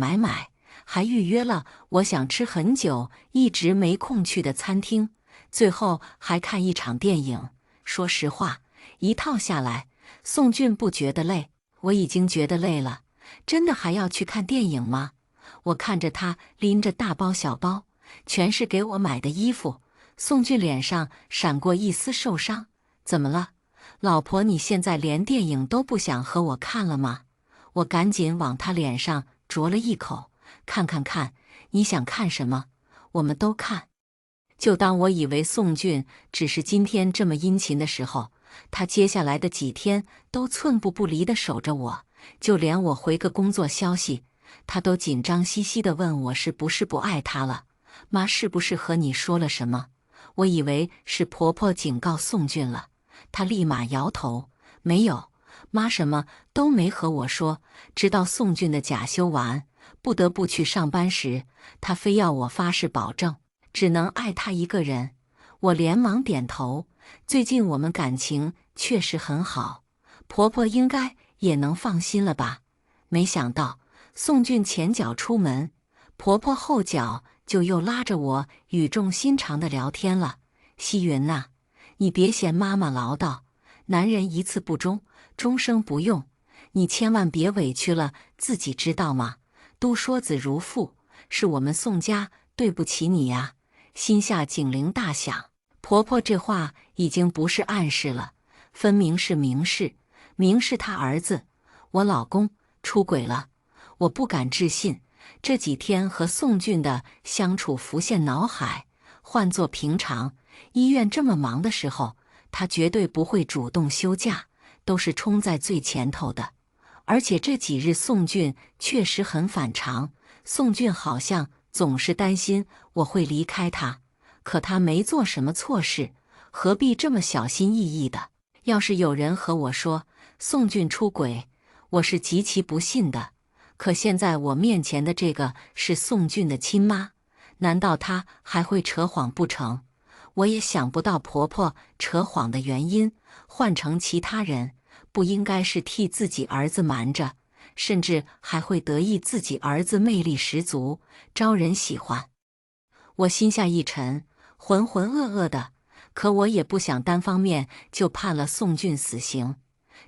还预约了我想吃很久一直没空去的餐厅，最后还看一场电影。说实话，一套下来，宋俊不觉得累，我已经觉得累了。真的还要去看电影吗？我看着他拎着大包小包，全是给我买的衣服。宋俊脸上闪过一丝受伤。怎么了，老婆？你现在连电影都不想和我看了吗？我赶紧往他脸上啄了一口，看，你想看什么？我们都看。就当我以为宋俊只是今天这么殷勤的时候，他接下来的几天都寸步不离地守着我，就连我回个工作消息，他都紧张兮兮地问我是不是不爱他了。妈是不是和你说了什么？我以为是婆婆警告宋俊了，他立马摇头，没有，妈什么都没和我说。直到宋俊的假修完，不得不去上班时，他非要我发誓保证只能爱他一个人。我连忙点头，最近我们感情确实很好，婆婆应该也能放心了吧。没想到宋俊前脚出门，婆婆后脚就又拉着我语重心长地聊天了。希云呐，你别嫌妈妈唠叨，男人一次不忠，终生不用，你千万别委屈了自己，知道吗？都说子如父，是我们宋家对不起你呀。心下警铃大响，婆婆这话已经不是暗示了，分明是明示，明示她儿子，我老公出轨了。我不敢置信，这几天和宋俊的相处浮现脑海，换作平常，医院这么忙的时候，他绝对不会主动休假，都是冲在最前头的。而且这几日宋俊确实很反常，宋俊好像总是担心我会离开他，可他没做什么错事，何必这么小心翼翼的？要是有人和我说宋俊出轨，我是极其不信的。可现在我面前的这个是宋俊的亲妈，难道她还会扯谎不成？我也想不到婆婆扯谎的原因，换成其他人，不应该是替自己儿子瞒着，甚至还会得意自己儿子魅力十足，招人喜欢。我心下一沉，浑浑噩噩的，可我也不想单方面就判了宋俊死刑。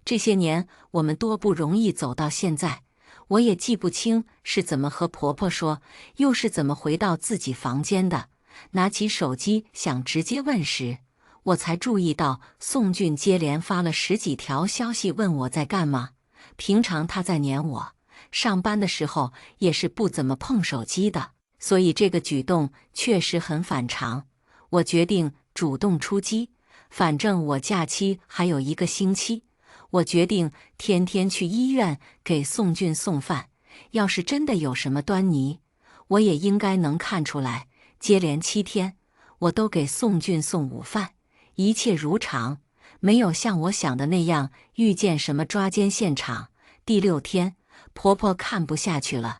这些年我们多不容易走到现在，我也记不清是怎么和婆婆说，又是怎么回到自己房间的。拿起手机想直接问时，我才注意到宋俊接连发了10几条消息问我在干嘛。平常他在黏我，上班的时候也是不怎么碰手机的，所以这个举动确实很反常。我决定主动出击，反正我假期还有1个星期，我决定天天去医院给宋俊送饭。要是真的有什么端倪，我也应该能看出来。接连7天，我都给宋俊送午饭，一切如常，没有像我想的那样遇见什么抓奸现场。第6天，婆婆看不下去了，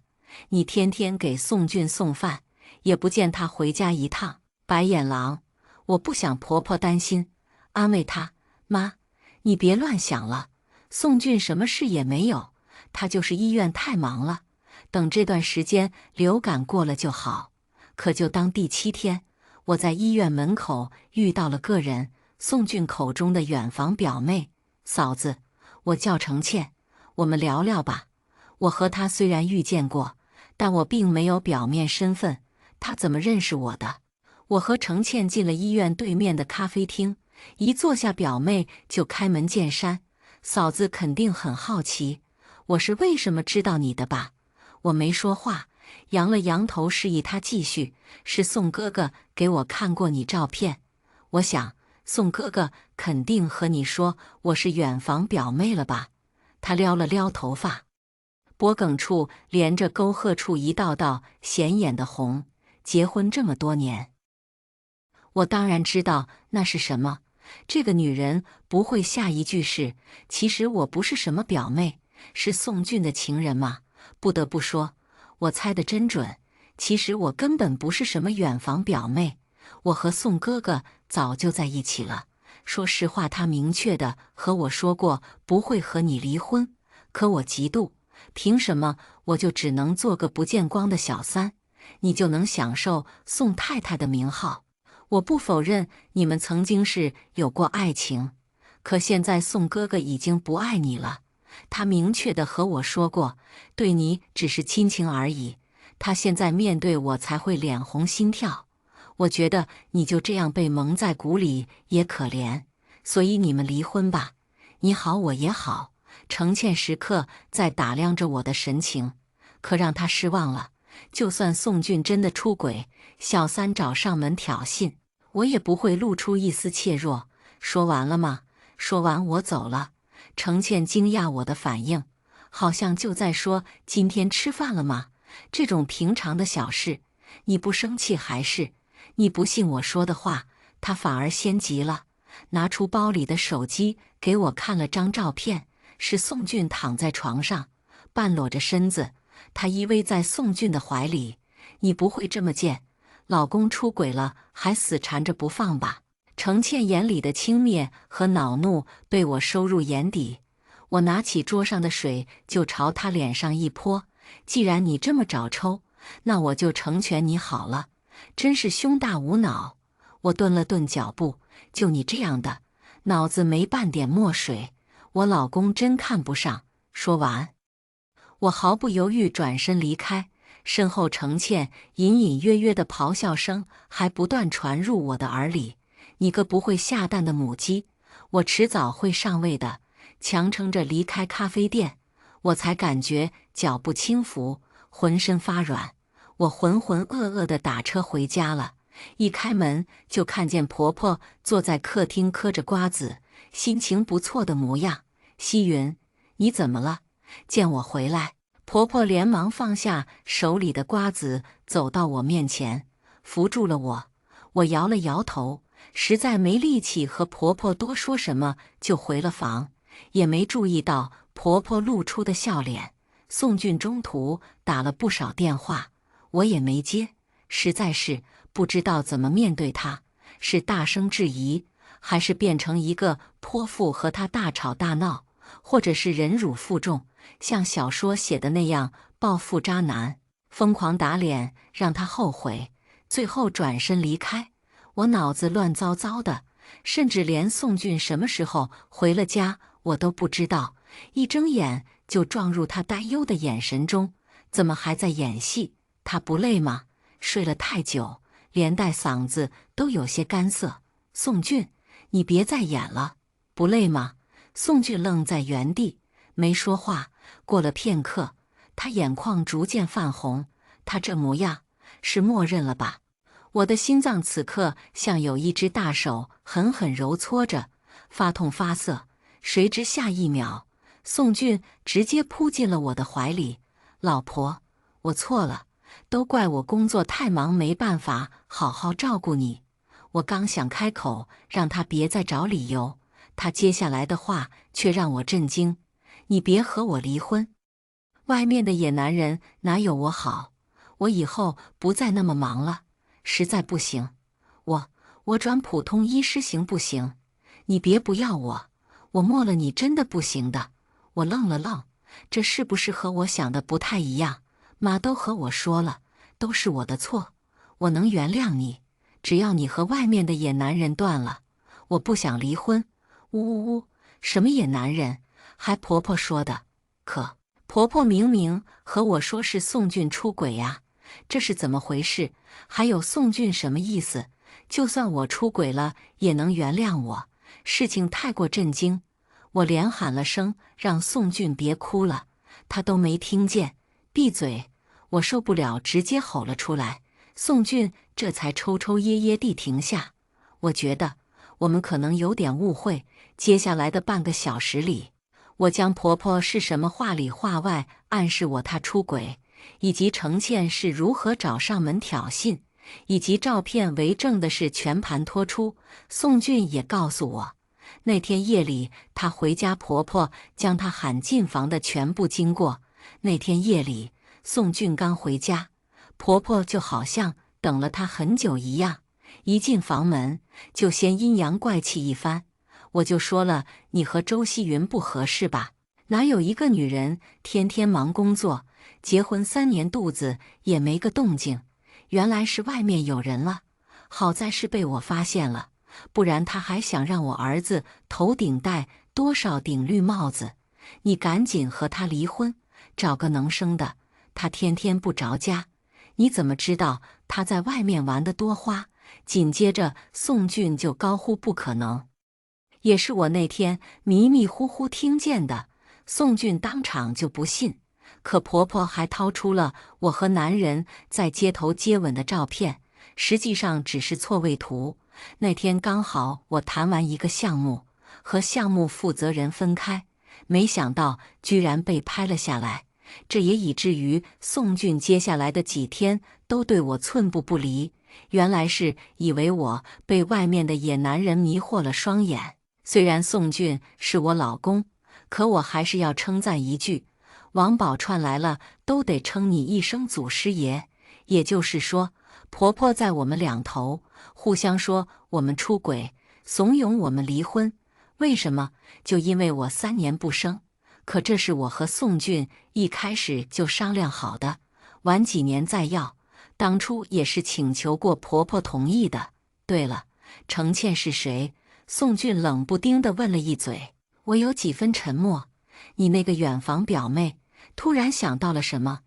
你天天给宋俊送饭，也不见他回家一趟，白眼狼。我不想婆婆担心，安慰她，妈，你别乱想了，宋俊什么事也没有，他就是医院太忙了，等这段时间流感过了就好。可就当第7天，我在医院门口遇到了个人，宋俊口中的远房表妹。嫂子，我叫程倩，我们聊聊吧。我和她虽然遇见过，但我并没有表面身份，她怎么认识我的？我和程倩进了医院对面的咖啡厅，一坐下，表妹就开门见山，嫂子肯定很好奇，我是为什么知道你的吧？我没说话，扬了扬头示意他继续。是宋哥哥给我看过你照片，我想宋哥哥肯定和你说我是远房表妹了吧？他撩了撩头发，脖颈处连着沟壑处一道道显眼的红。结婚这么多年，我当然知道那是什么。这个女人不会下一句是其实我不是什么表妹，是宋俊的情人吗？不得不说，我猜得真准。其实我根本不是什么远房表妹，我和宋哥哥早就在一起了。说实话，他明确的和我说过不会和你离婚，可我嫉妒，凭什么我就只能做个不见光的小三，你就能享受宋太太的名号？我不否认你们曾经是有过爱情，可现在宋哥哥已经不爱你了。他明确的和我说过，对你只是亲情而已。他现在面对我才会脸红心跳。我觉得你就这样被蒙在鼓里也可怜，所以你们离婚吧。你好，我也好。程倩时刻在打量着我的神情，可让他失望了。就算宋俊真的出轨，小三找上门挑衅，我也不会露出一丝怯弱。说完了吗？说完我走了。程倩惊讶我的反应，好像就在说今天吃饭了吗？这种平常的小事，你不生气还是？你不信我说的话，他反而先急了，拿出包里的手机给我看了张照片，是宋俊躺在床上，半裸着身子，他依偎在宋俊的怀里。你不会这么贱，老公出轨了还死缠着不放吧？程倩眼里的轻蔑和恼怒被我收入眼底，我拿起桌上的水就朝他脸上一泼。既然你这么找抽，那我就成全你好了。真是胸大无脑。我顿了顿脚步，就你这样的，脑子没半点墨水，我老公真看不上。说完，我毫不犹豫转身离开，身后程倩隐隐约约的咆哮声还不断传入我的耳里。你个不会下蛋的母鸡，我迟早会上位的。强撑着离开咖啡店，我才感觉脚步轻浮，浑身发软。我浑浑噩噩地打车回家了。一开门就看见婆婆坐在客厅嗑着瓜子，心情不错的模样。希云，你怎么了？见我回来，婆婆连忙放下手里的瓜子，走到我面前，扶住了我。我摇了摇头，实在没力气和婆婆多说什么，就回了房，也没注意到婆婆露出的笑脸。宋俊中途打了不少电话，我也没接，实在是不知道怎么面对他，是大声质疑，还是变成一个泼妇和他大吵大闹，或者是忍辱负重，像小说写的那样报复渣男，疯狂打脸，让他后悔，最后转身离开。我脑子乱糟糟的，甚至连宋俊什么时候回了家我都不知道，一睁眼就撞入他担忧的眼神中。怎么还在演戏？他不累吗？睡了太久，连带嗓子都有些干涩。宋俊，你别再演了，不累吗？宋俊愣在原地，没说话。过了片刻，他眼眶逐渐泛红。他这模样，是默认了吧？我的心脏此刻像有一只大手狠狠揉搓着，发痛发涩。谁知下一秒，宋俊直接扑进了我的怀里。老婆，我错了，都怪我工作太忙，没办法好好照顾你。我刚想开口让他别再找理由，他接下来的话却让我震惊。你别和我离婚，外面的野男人哪有我好？我以后不再那么忙了，实在不行，我转普通医师行不行？你别不要我，我没了你真的不行的。我愣了愣，这是不是和我想的不太一样？妈都和我说了，都是我的错，我能原谅你，只要你和外面的野男人断了。我不想离婚。呜呜呜，什么野男人？还婆婆说的？可婆婆明明和我说是宋俊出轨呀，这是怎么回事？还有宋俊什么意思？就算我出轨了，也能原谅我？事情太过震惊，我连喊了声让宋俊别哭了，他都没听见。闭嘴！我受不了，直接吼了出来。宋俊这才抽抽噎噎地停下。我觉得我们可能有点误会。接下来的半个小时里，我将婆婆是什么话里话外暗示我她出轨，以及程倩是如何找上门挑衅，以及照片为证的事全盘托出。宋俊也告诉我，那天夜里她回家，婆婆将她喊进房的全部经过。那天夜里，宋俊刚回家，婆婆就好像等了她很久一样，一进房门就先阴阳怪气一番。我就说了，你和周希云不合适吧？哪有一个女人天天忙工作，结婚3年肚子也没个动静？原来是外面有人了，好在是被我发现了，不然他还想让我儿子头顶戴多少顶绿帽子。你赶紧和他离婚，找个能生的，他天天不着家。你怎么知道他在外面玩得多花？紧接着宋俊就高呼不可能。也是我那天迷迷糊糊听见的。宋俊当场就不信，可婆婆还掏出了我和男人在街头接吻的照片，实际上只是错位图。那天刚好我谈完一个项目，和项目负责人分开，没想到居然被拍了下来。这也以至于宋俊接下来的几天都对我寸步不离，原来是以为我被外面的野男人迷惑了双眼。虽然宋俊是我老公，可我还是要称赞一句，王宝钏来了都得称你一声祖师爷。也就是说，婆婆在我们两头互相说我们出轨，怂恿我们离婚。为什么？就因为我3年不生。可这是我和宋俊一开始就商量好的，晚几年再要。当初也是请求过婆婆同意的。对了，程倩是谁？宋俊冷不丁地问了一嘴。我有几分沉默。你那个远房表妹。突然想到了什么，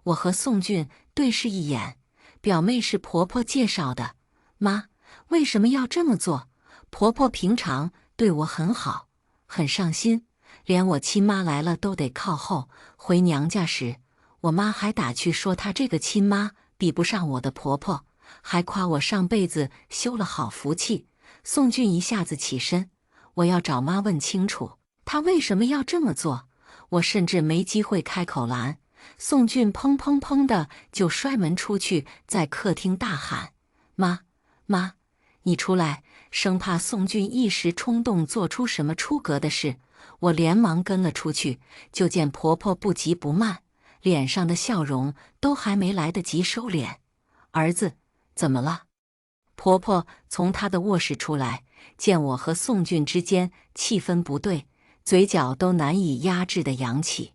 我和宋俊对视一眼。表妹是婆婆介绍的。妈，为什么要这么做？婆婆平常对我很好，很上心，连我亲妈来了都得靠后。回娘家时，我妈还打趣说她这个亲妈比不上我的婆婆，还夸我上辈子修了好福气。宋俊一下子起身，我要找妈问清楚，她为什么要这么做。我甚至没机会开口拦，宋俊砰砰砰的就摔门出去，在客厅大喊：妈，妈，你出来！生怕宋俊一时冲动做出什么出格的事，我连忙跟了出去。就见婆婆不急不慢，脸上的笑容都还没来得及收敛。儿子，怎么了？婆婆从她的卧室出来，见我和宋俊之间气氛不对，嘴角都难以压制地扬起，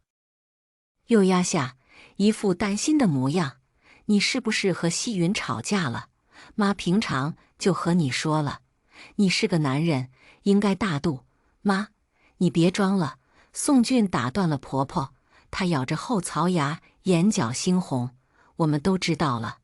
又压下，一副担心的模样。你是不是和希云吵架了？妈平常就和你说了，你是个男人，应该大度。妈，你别装了。宋俊打断了婆婆，他咬着后槽牙，眼角猩红。我们都知道了，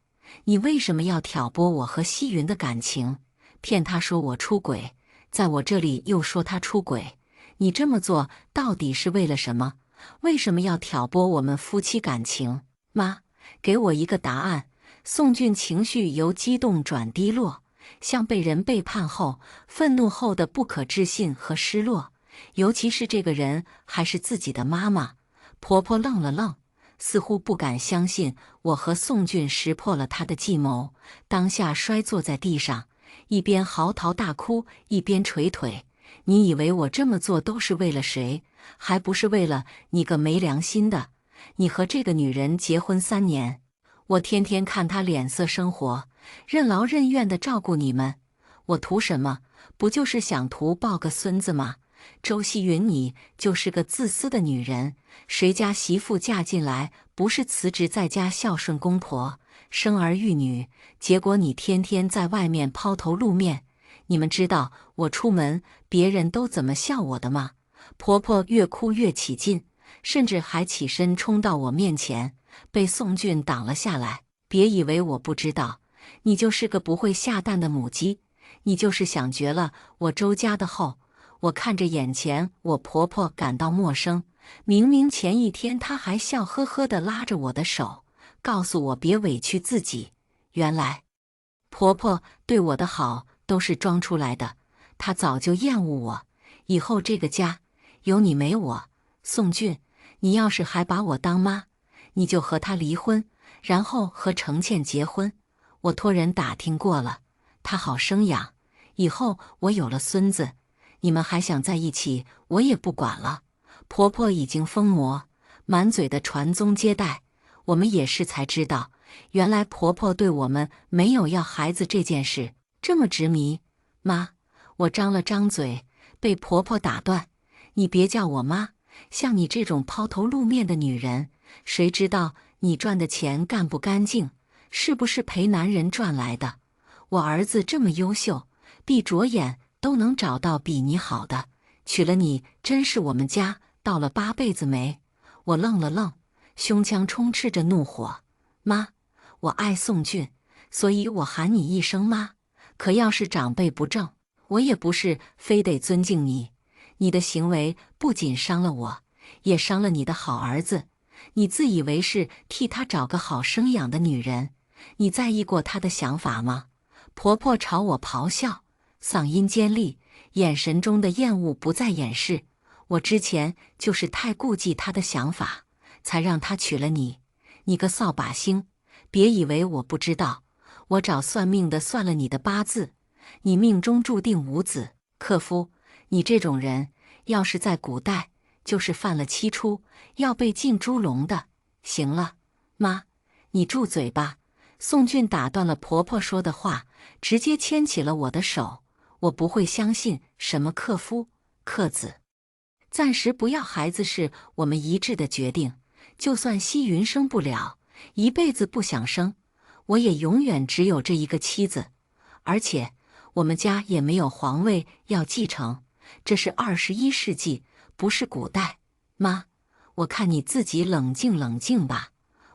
你为什么要挑拨我和希云的感情，骗他说我出轨，在我这里又说他出轨？你这么做到底是为了什么？为什么要挑拨我们夫妻感情？妈，给我一个答案。宋俊情绪由激动转低落，像被人背叛后愤怒后的不可置信和失落，尤其是这个人还是自己的妈妈。婆婆愣了愣，似乎不敢相信我和宋俊识破了她的计谋，当下摔坐在地上，一边嚎啕大哭，一边捶腿。你以为我这么做都是为了谁？还不是为了你个没良心的！你和这个女人结婚3年，我天天看她脸色生活，任劳任怨地照顾你们，我图什么？不就是想图抱个孙子吗？周希云，你就是个自私的女人。谁家媳妇嫁进来不是辞职在家孝顺公婆，生儿育女？结果你天天在外面抛头露面。你们知道我出门别人都怎么笑我的吗？婆婆越哭越起劲，甚至还起身冲到我面前，被宋俊挡了下来。别以为我不知道，你就是个不会下蛋的母鸡，你就是想绝了我周家的后。我看着眼前我婆婆感到陌生，明明前一天她还笑呵呵地拉着我的手，告诉我别委屈自己。原来婆婆对我的好都是装出来的，她早就厌恶我，以后这个家有你没我。宋俊，你要是还把我当妈，你就和他离婚，然后和程倩结婚。我托人打听过了，他好生养，以后我有了孙子，你们还想在一起，我也不管了。婆婆已经疯魔，满嘴的传宗接代。我们也是才知道，原来婆婆对我们没有要孩子这件事这么执迷。妈，我张了张嘴，被婆婆打断。你别叫我妈，像你这种抛头露面的女人，谁知道你赚的钱干不干净，是不是陪男人赚来的？我儿子这么优秀，闭着眼都能找到比你好的，娶了你真是我们家倒了8辈子霉。我愣了愣，胸腔充斥着怒火。妈，我爱宋俊，所以我喊你一声妈。可要是长辈不正，我也不是非得尊敬你。你的行为不仅伤了我，也伤了你的好儿子。你自以为是替他找个好生养的女人，你在意过他的想法吗？婆婆朝我咆哮，嗓音尖利，眼神中的厌恶不再掩饰。我之前就是太顾忌他的想法，才让他娶了你。你个扫把星，别以为我不知道。我找算命的算了你的八字，你命中注定无子克夫。你这种人，要是在古代，就是犯了7出，要被进猪笼的。行了，妈，你住嘴吧。宋俊打断了婆婆说的话，直接牵起了我的手。我不会相信什么克夫克子，暂时不要孩子是我们一致的决定。就算西云生不了，一辈子不想生，我也永远只有这一个妻子。而且我们家也没有皇位要继承，这是21世纪，不是古代。妈，我看你自己冷静冷静吧。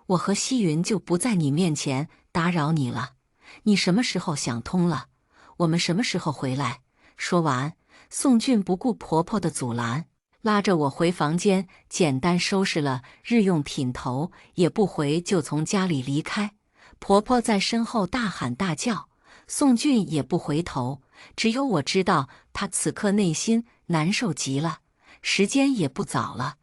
我和西云就不在你面前打扰你了。你什么时候想通了，我们什么时候回来。说完，宋俊不顾婆婆的阻拦，拉着我回房间，简单收拾了日用品，头也不回就从家里离开。婆婆在身后大喊大叫，宋俊也不回头，只有我知道他此刻内心难受极了。时间也不早了，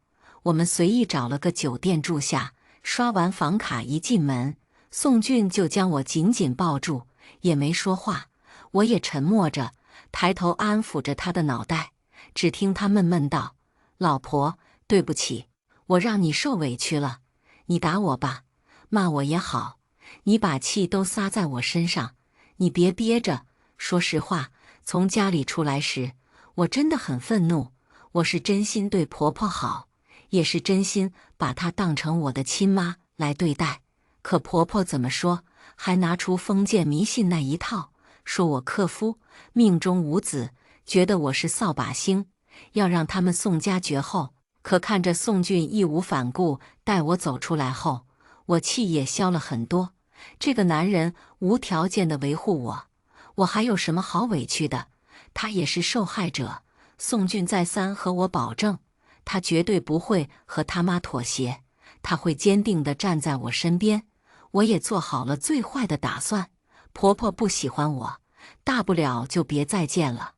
我们随意找了个酒店住下，刷完房卡一进门，宋俊就将我紧紧抱住，也没说话。我也沉默着，抬头安抚着他的脑袋，只听他闷闷道：老婆，对不起，我让你受委屈了。你打我吧，骂我也好，你把气都撒在我身上，你别憋着。说实话，从家里出来时，我真的很愤怒。我是真心对婆婆好，也是真心把她当成我的亲妈来对待。可婆婆怎么说，还拿出封建迷信那一套，说我克夫，命中无子，觉得我是扫把星，要让他们宋家绝后。可看着宋俊义无反顾带我走出来后，我气也消了很多。这个男人无条件的维护我，我还有什么好委屈的？他也是受害者。宋俊再三和我保证，他绝对不会和他妈妥协，他会坚定地站在我身边。我也做好了最坏的打算。婆婆不喜欢我，大不了就别再见了。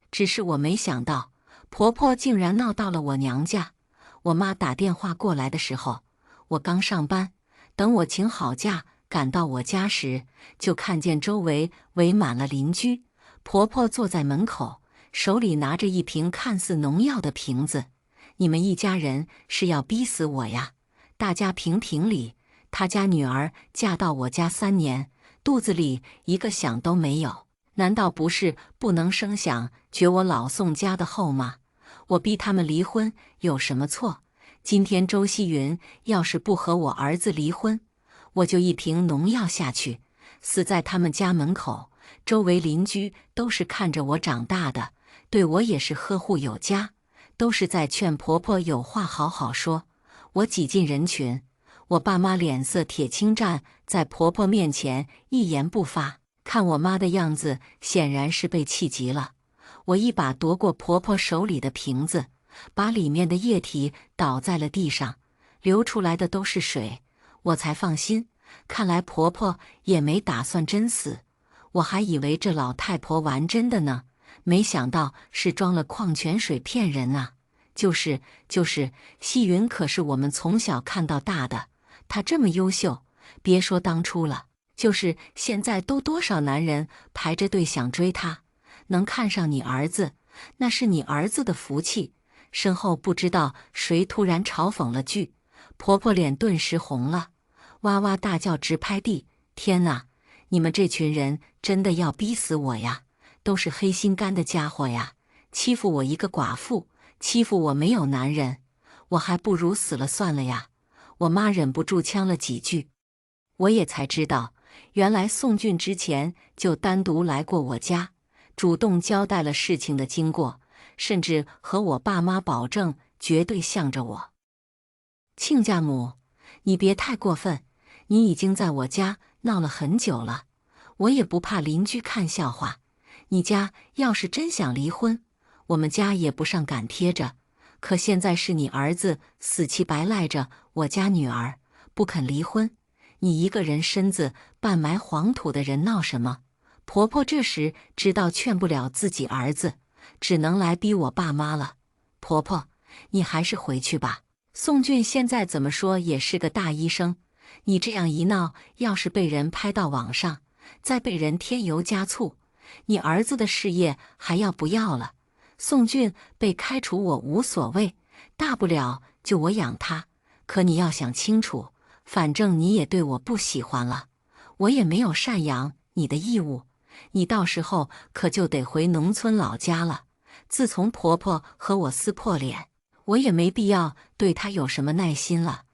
只是我没想到，婆婆竟然闹到了我娘家。我妈打电话过来的时候，我刚上班，等我请好假赶到我家时，就看见周围围满了邻居。婆婆坐在门口，手里拿着一瓶看似农药的瓶子。你们一家人是要逼死我呀？大家评评理，她家女儿嫁到我家3年，肚子里一个响都没有，难道不是不能生响，绝我老宋家的后吗？我逼他们离婚有什么错？今天周希云要是不和我儿子离婚，我就一瓶农药下去，死在他们家门口。周围邻居都是看着我长大的，对我也是呵护有加，都是在劝婆婆有话好好说。我挤进人群，我爸妈脸色铁青，站在婆婆面前一言不发，看我妈的样子，显然是被气急了。我一把夺过婆婆手里的瓶子，把里面的液体倒在了地上，流出来的都是水，我才放心。看来婆婆也没打算真死，我还以为这老太婆玩真的呢，没想到是装了矿泉水骗人啊。就是，希云可是我们从小看到大的，她这么优秀，别说当初了，就是现在都多少男人排着队想追她。能看上你儿子，那是你儿子的福气。身后不知道谁突然嘲讽了句，婆婆脸顿时红了。哇哇大叫，直拍地。天哪！你们这群人真的要逼死我呀！都是黑心肝的家伙呀！欺负我一个寡妇，欺负我没有男人，我还不如死了算了呀！我妈忍不住呛了几句。我也才知道，原来宋俊之前就单独来过我家，主动交代了事情的经过，甚至和我爸妈保证绝对向着我。亲家母，你别太过分，你已经在我家闹了很久了，我也不怕邻居看笑话。你家要是真想离婚，我们家也不上敢贴着。可现在是你儿子死乞白赖着我家女儿，不肯离婚，你一个人身子半埋黄土的人闹什么？婆婆这时知道劝不了自己儿子，只能来逼我爸妈了。婆婆，你还是回去吧。宋俊现在怎么说也是个大医生，你这样一闹，要是被人拍到网上，再被人添油加醋，你儿子的事业还要不要了？宋俊被开除我无所谓，大不了就我养他。可你要想清楚，反正你也对我不喜欢了，我也没有赡养你的义务，你到时候可就得回农村老家了。自从婆婆和我撕破脸，我也没必要对她有什么耐心了。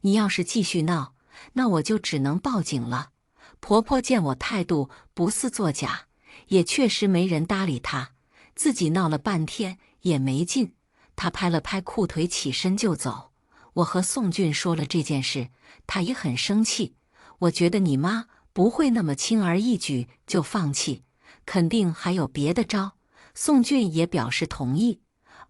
你要是继续闹，那我就只能报警了。婆婆见我态度不似作假，也确实没人搭理她，自己闹了半天也没劲。她拍了拍裤腿起身就走。我和宋俊说了这件事，他也很生气。我觉得你妈不会那么轻而易举就放弃，肯定还有别的招。宋俊也表示同意，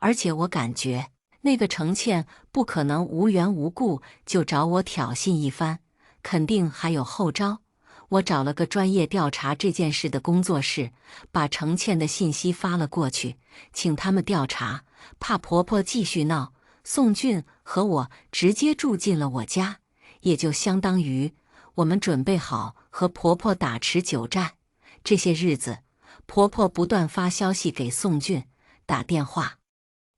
而且我感觉那个程倩不可能无缘无故就找我挑衅一番，肯定还有后招。我找了个专业调查这件事的工作室，把程倩的信息发了过去，请他们调查，怕婆婆继续闹。宋俊和我直接住进了我家，也就相当于我们准备好和婆婆打持久战。这些日子，婆婆不断发消息给宋俊，打电话，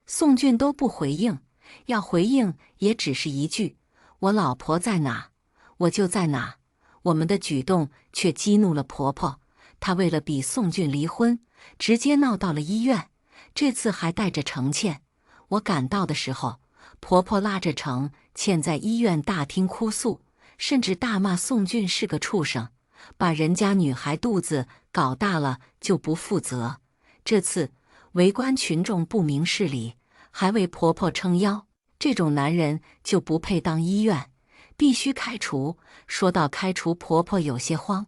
宋俊都不回应，要回应也只是一句：“我老婆在哪，我就在哪。”我们的举动却激怒了婆婆，她为了逼宋俊离婚，直接闹到了医院，这次还带着程倩。我赶到的时候，婆婆拉着程倩在医院大厅哭诉，甚至大骂宋俊是个畜生，把人家女孩肚子搞大了就不负责。这次围观群众不明事理，还为婆婆撑腰，这种男人就不配当医院，必须开除。说到开除，婆婆有些慌。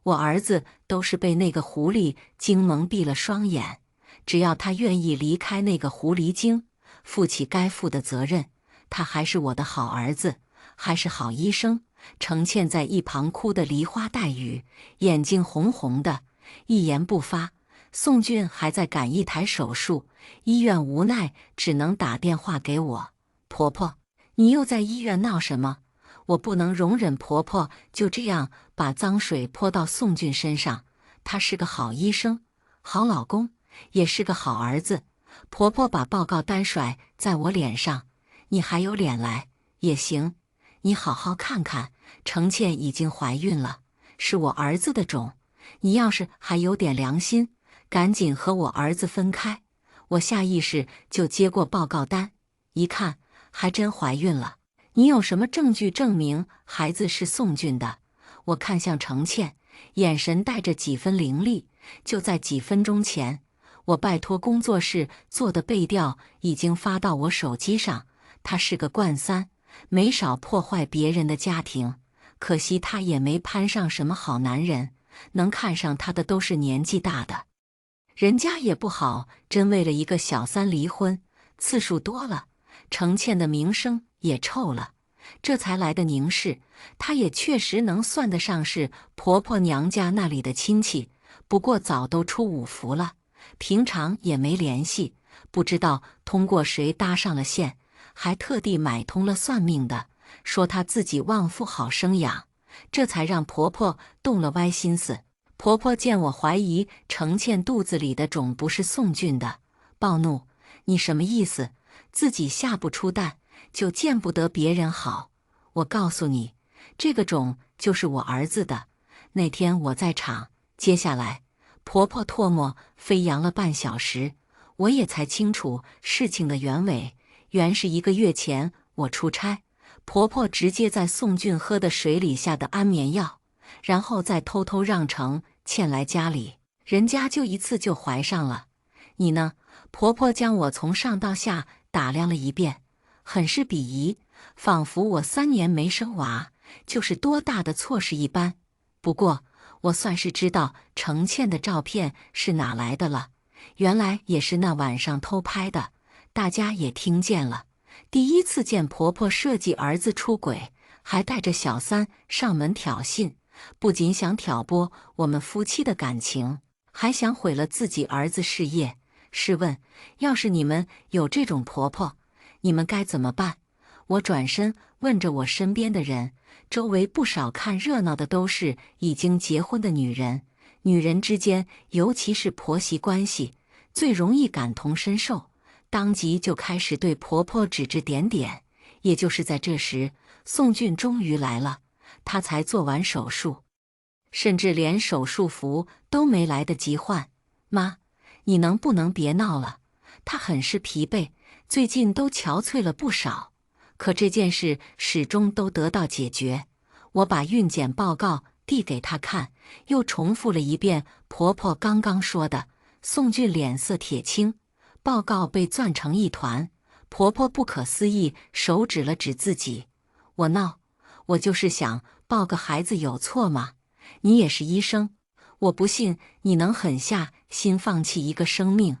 我儿子都是被那个狐狸精蒙蔽了双眼，只要他愿意离开那个狐狸精，负起该负的责任，他还是我的好儿子，还是好医生。程倩在一旁哭得梨花带雨，眼睛红红的，一言不发。宋俊还在赶一台手术，医院无奈只能打电话给我：“婆婆，你又在医院闹什么？我不能容忍婆婆就这样把脏水泼到宋俊身上。他是个好医生，好老公，也是个好儿子。婆婆把报告单甩在我脸上，你还有脸来？也行，你好好看看，程倩已经怀孕了，是我儿子的种。你要是还有点良心，赶紧和我儿子分开。”我下意识就接过报告单，一看，还真怀孕了。你有什么证据证明孩子是宋俊的？我看向程倩，眼神带着几分凌厉。就在几分钟前，我拜托工作室做的背调已经发到我手机上。他是个惯三，没少破坏别人的家庭，可惜他也没攀上什么好男人，能看上他的都是年纪大的。人家也不好，真为了一个小三离婚，次数多了，程倩的名声也臭了。这才来的宁氏，她也确实能算得上是婆婆娘家那里的亲戚，不过早都出五福了，平常也没联系，不知道通过谁搭上了线，还特地买通了算命的，说她自己旺夫好生养，这才让婆婆动了歪心思。婆婆见我怀疑程倩肚子里的种不是宋俊的，暴怒：“你什么意思？自己下不出蛋，就见不得别人好？我告诉你，这个种就是我儿子的。那天我在场。接下来，婆婆唾沫飞扬了半小时，我也才清楚事情的原委。原是1个月前我出差，婆婆直接在宋俊喝的水里下的安眠药，然后再偷偷让程倩来家里，人家就一次就怀上了。你呢？婆婆将我从上到下打量了一遍，很是鄙夷，仿佛我3年没生娃就是多大的错事一般。不过我算是知道程倩的照片是哪来的了，原来也是那晚上偷拍的。大家也听见了，第一次见婆婆设计儿子出轨，还带着小三上门挑衅，不仅想挑拨我们夫妻的感情，还想毁了自己儿子事业。试问，要是你们有这种婆婆，你们该怎么办？我转身问着我身边的人，周围不少看热闹的都是已经结婚的女人。女人之间，尤其是婆媳关系，最容易感同身受，当即就开始对婆婆指指点点。也就是在这时，宋俊终于来了，他才做完手术，甚至连手术服都没来得及换。妈，你能不能别闹了？他很是疲惫，最近都憔悴了不少。可这件事始终都得到解决。我把孕检报告递给他看，又重复了一遍婆婆刚刚说的。宋俊脸色铁青，报告被攥成一团。婆婆不可思议，手指了指自己。我闹，我就是想抱个孩子，有错吗？你也是医生，我不信你能狠下心放弃一个生命。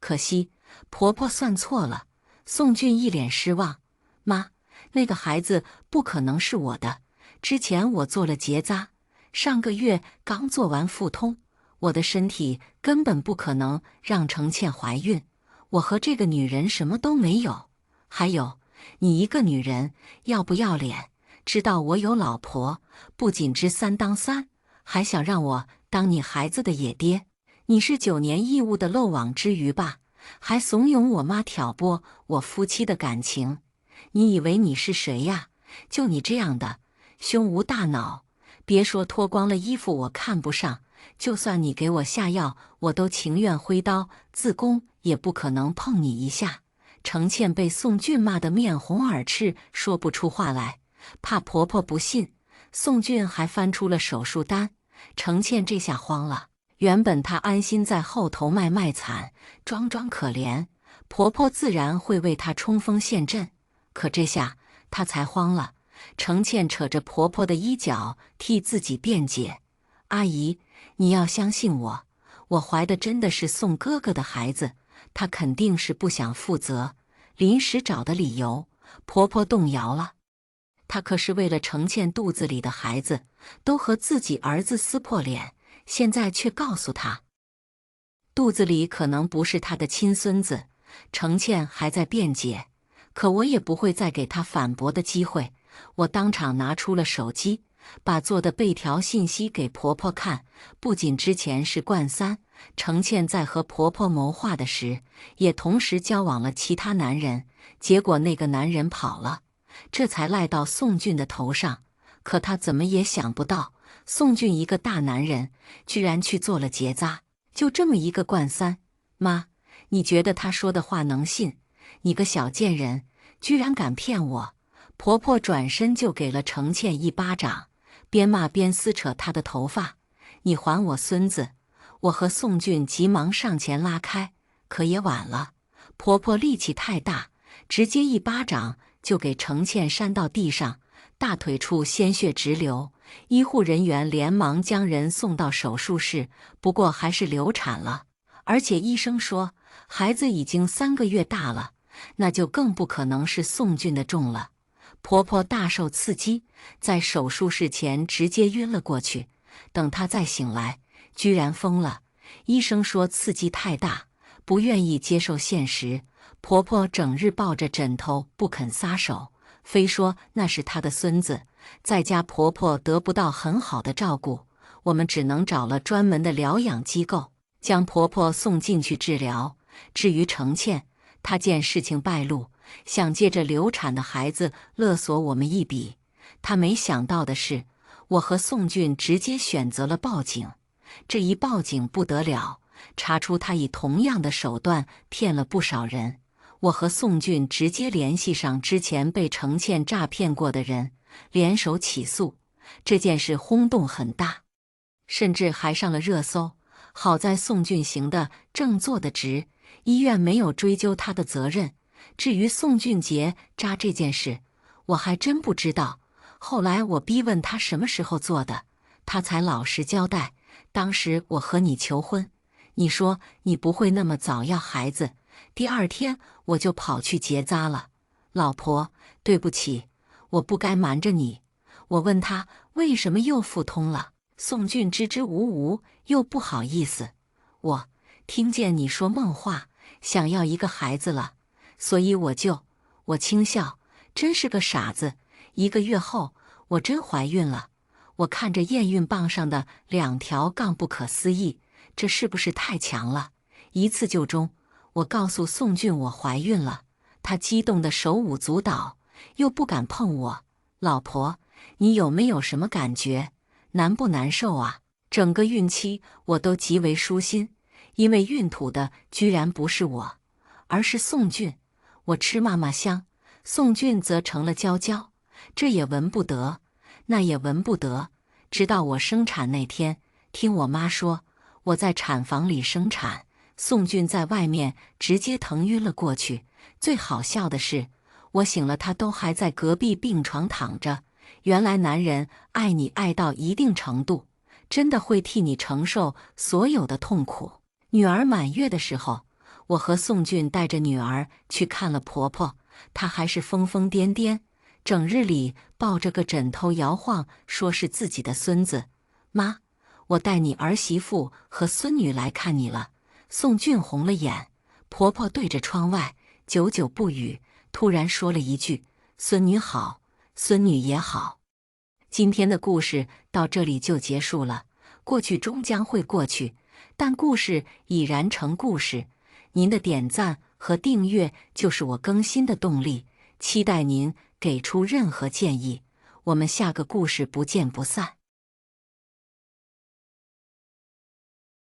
可惜婆婆算错了。宋俊一脸失望。妈，那个孩子不可能是我的，之前我做了结扎，上个月刚做完腹通，我的身体根本不可能让程倩怀孕，我和这个女人什么都没有。还有，你一个女人要不要脸？知道我有老婆，不仅知3当3，还想让我当你孩子的野爹？你是9年义务的漏网之鱼吧？还怂恿我妈挑拨我夫妻的感情？你以为你是谁呀？就你这样的，胸无大脑！别说脱光了衣服我看不上，就算你给我下药，我都情愿挥刀自宫，也不可能碰你一下。程倩被宋俊骂得面红耳赤，说不出话来，怕婆婆不信。宋俊还翻出了手术单，程倩这下慌了。原本她安心在后头卖惨，装可怜，婆婆自然会为她冲锋陷阵。可这下她才慌了。程倩扯着婆婆的衣角替自己辩解：“阿姨，你要相信我，我怀的真的是宋哥哥的孩子，他肯定是不想负责，临时找的理由。”婆婆动摇了，她可是为了程倩肚子里的孩子，都和自己儿子撕破脸，现在却告诉她，肚子里可能不是她的亲孙子。程倩还在辩解，可我也不会再给她反驳的机会。我当场拿出了手机，把做的备条信息给婆婆看。不仅之前是冠3，程倩在和婆婆谋划的时，也同时交往了其他男人，结果那个男人跑了，这才赖到宋俊的头上。可她怎么也想不到，宋俊一个大男人，居然去做了结扎，就这么一个冠3。妈，你觉得他说的话能信？你个小贱人，居然敢骗我！婆婆转身就给了程倩一巴掌，边骂边撕扯她的头发。你还我孙子！我和宋俊急忙上前拉开，可也晚了。婆婆力气太大，直接一巴掌就给程倩扇到地上，大腿处鲜血直流。医护人员连忙将人送到手术室，不过还是流产了。而且医生说，孩子已经3个月大了，那就更不可能是宋俊的种了。婆婆大受刺激，在手术室前直接晕了过去。等她再醒来，居然疯了。医生说刺激太大，不愿意接受现实。婆婆整日抱着枕头不肯撒手，非说那是她的孙子。在家婆婆得不到很好的照顾，我们只能找了专门的疗养机构，将婆婆送进去治疗。至于程倩，她见事情败露，想借着流产的孩子勒索我们一笔。他没想到的是，我和宋俊直接选择了报警。这一报警不得了，查出他以同样的手段骗了不少人。我和宋俊直接联系上之前被程倩诈骗过的人，联手起诉。这件事轰动很大，甚至还上了热搜。好在宋俊行得正，坐得直，医院没有追究他的责任。至于宋俊结扎这件事，我还真不知道。后来我逼问他什么时候做的，他才老实交代。当时我和你求婚，你说你不会那么早要孩子，第二天我就跑去结扎了。老婆，对不起，我不该瞒着你。我问他为什么又腹痛了，宋俊支支吾吾，又不好意思。我听见你说梦话，想要一个孩子了，所以我轻笑，真是个傻子。1个月后，我真怀孕了。我看着验孕棒上的2条杠，不可思议，这是不是太强了？一次就中。我告诉宋俊我怀孕了，他激动得手舞足蹈，又不敢碰我。老婆，你有没有什么感觉？难不难受啊？整个孕期我都极为舒心，因为孕吐的居然不是我，而是宋俊。我吃嘛嘛香，宋俊则成了娇娇，这也闻不得，那也闻不得。直到我生产那天，听我妈说我在产房里生产，宋俊在外面直接疼晕了过去。最好笑的是，我醒了，他都还在隔壁病床躺着。原来男人爱你爱到一定程度，真的会替你承受所有的痛苦。女儿满月的时候，我和宋俊带着女儿去看了婆婆，她还是疯疯癫癫，整日里抱着个枕头摇晃，说是自己的孙子。妈，我带你儿媳妇和孙女来看你了。宋俊红了眼，婆婆对着窗外久久不语，突然说了一句：孙女好，孙女也好。今天的故事到这里就结束了。过去终将会过去，但故事已然成故事。您的点赞和订阅就是我更新的动力，期待您给出任何建议。我们下个故事不见不散。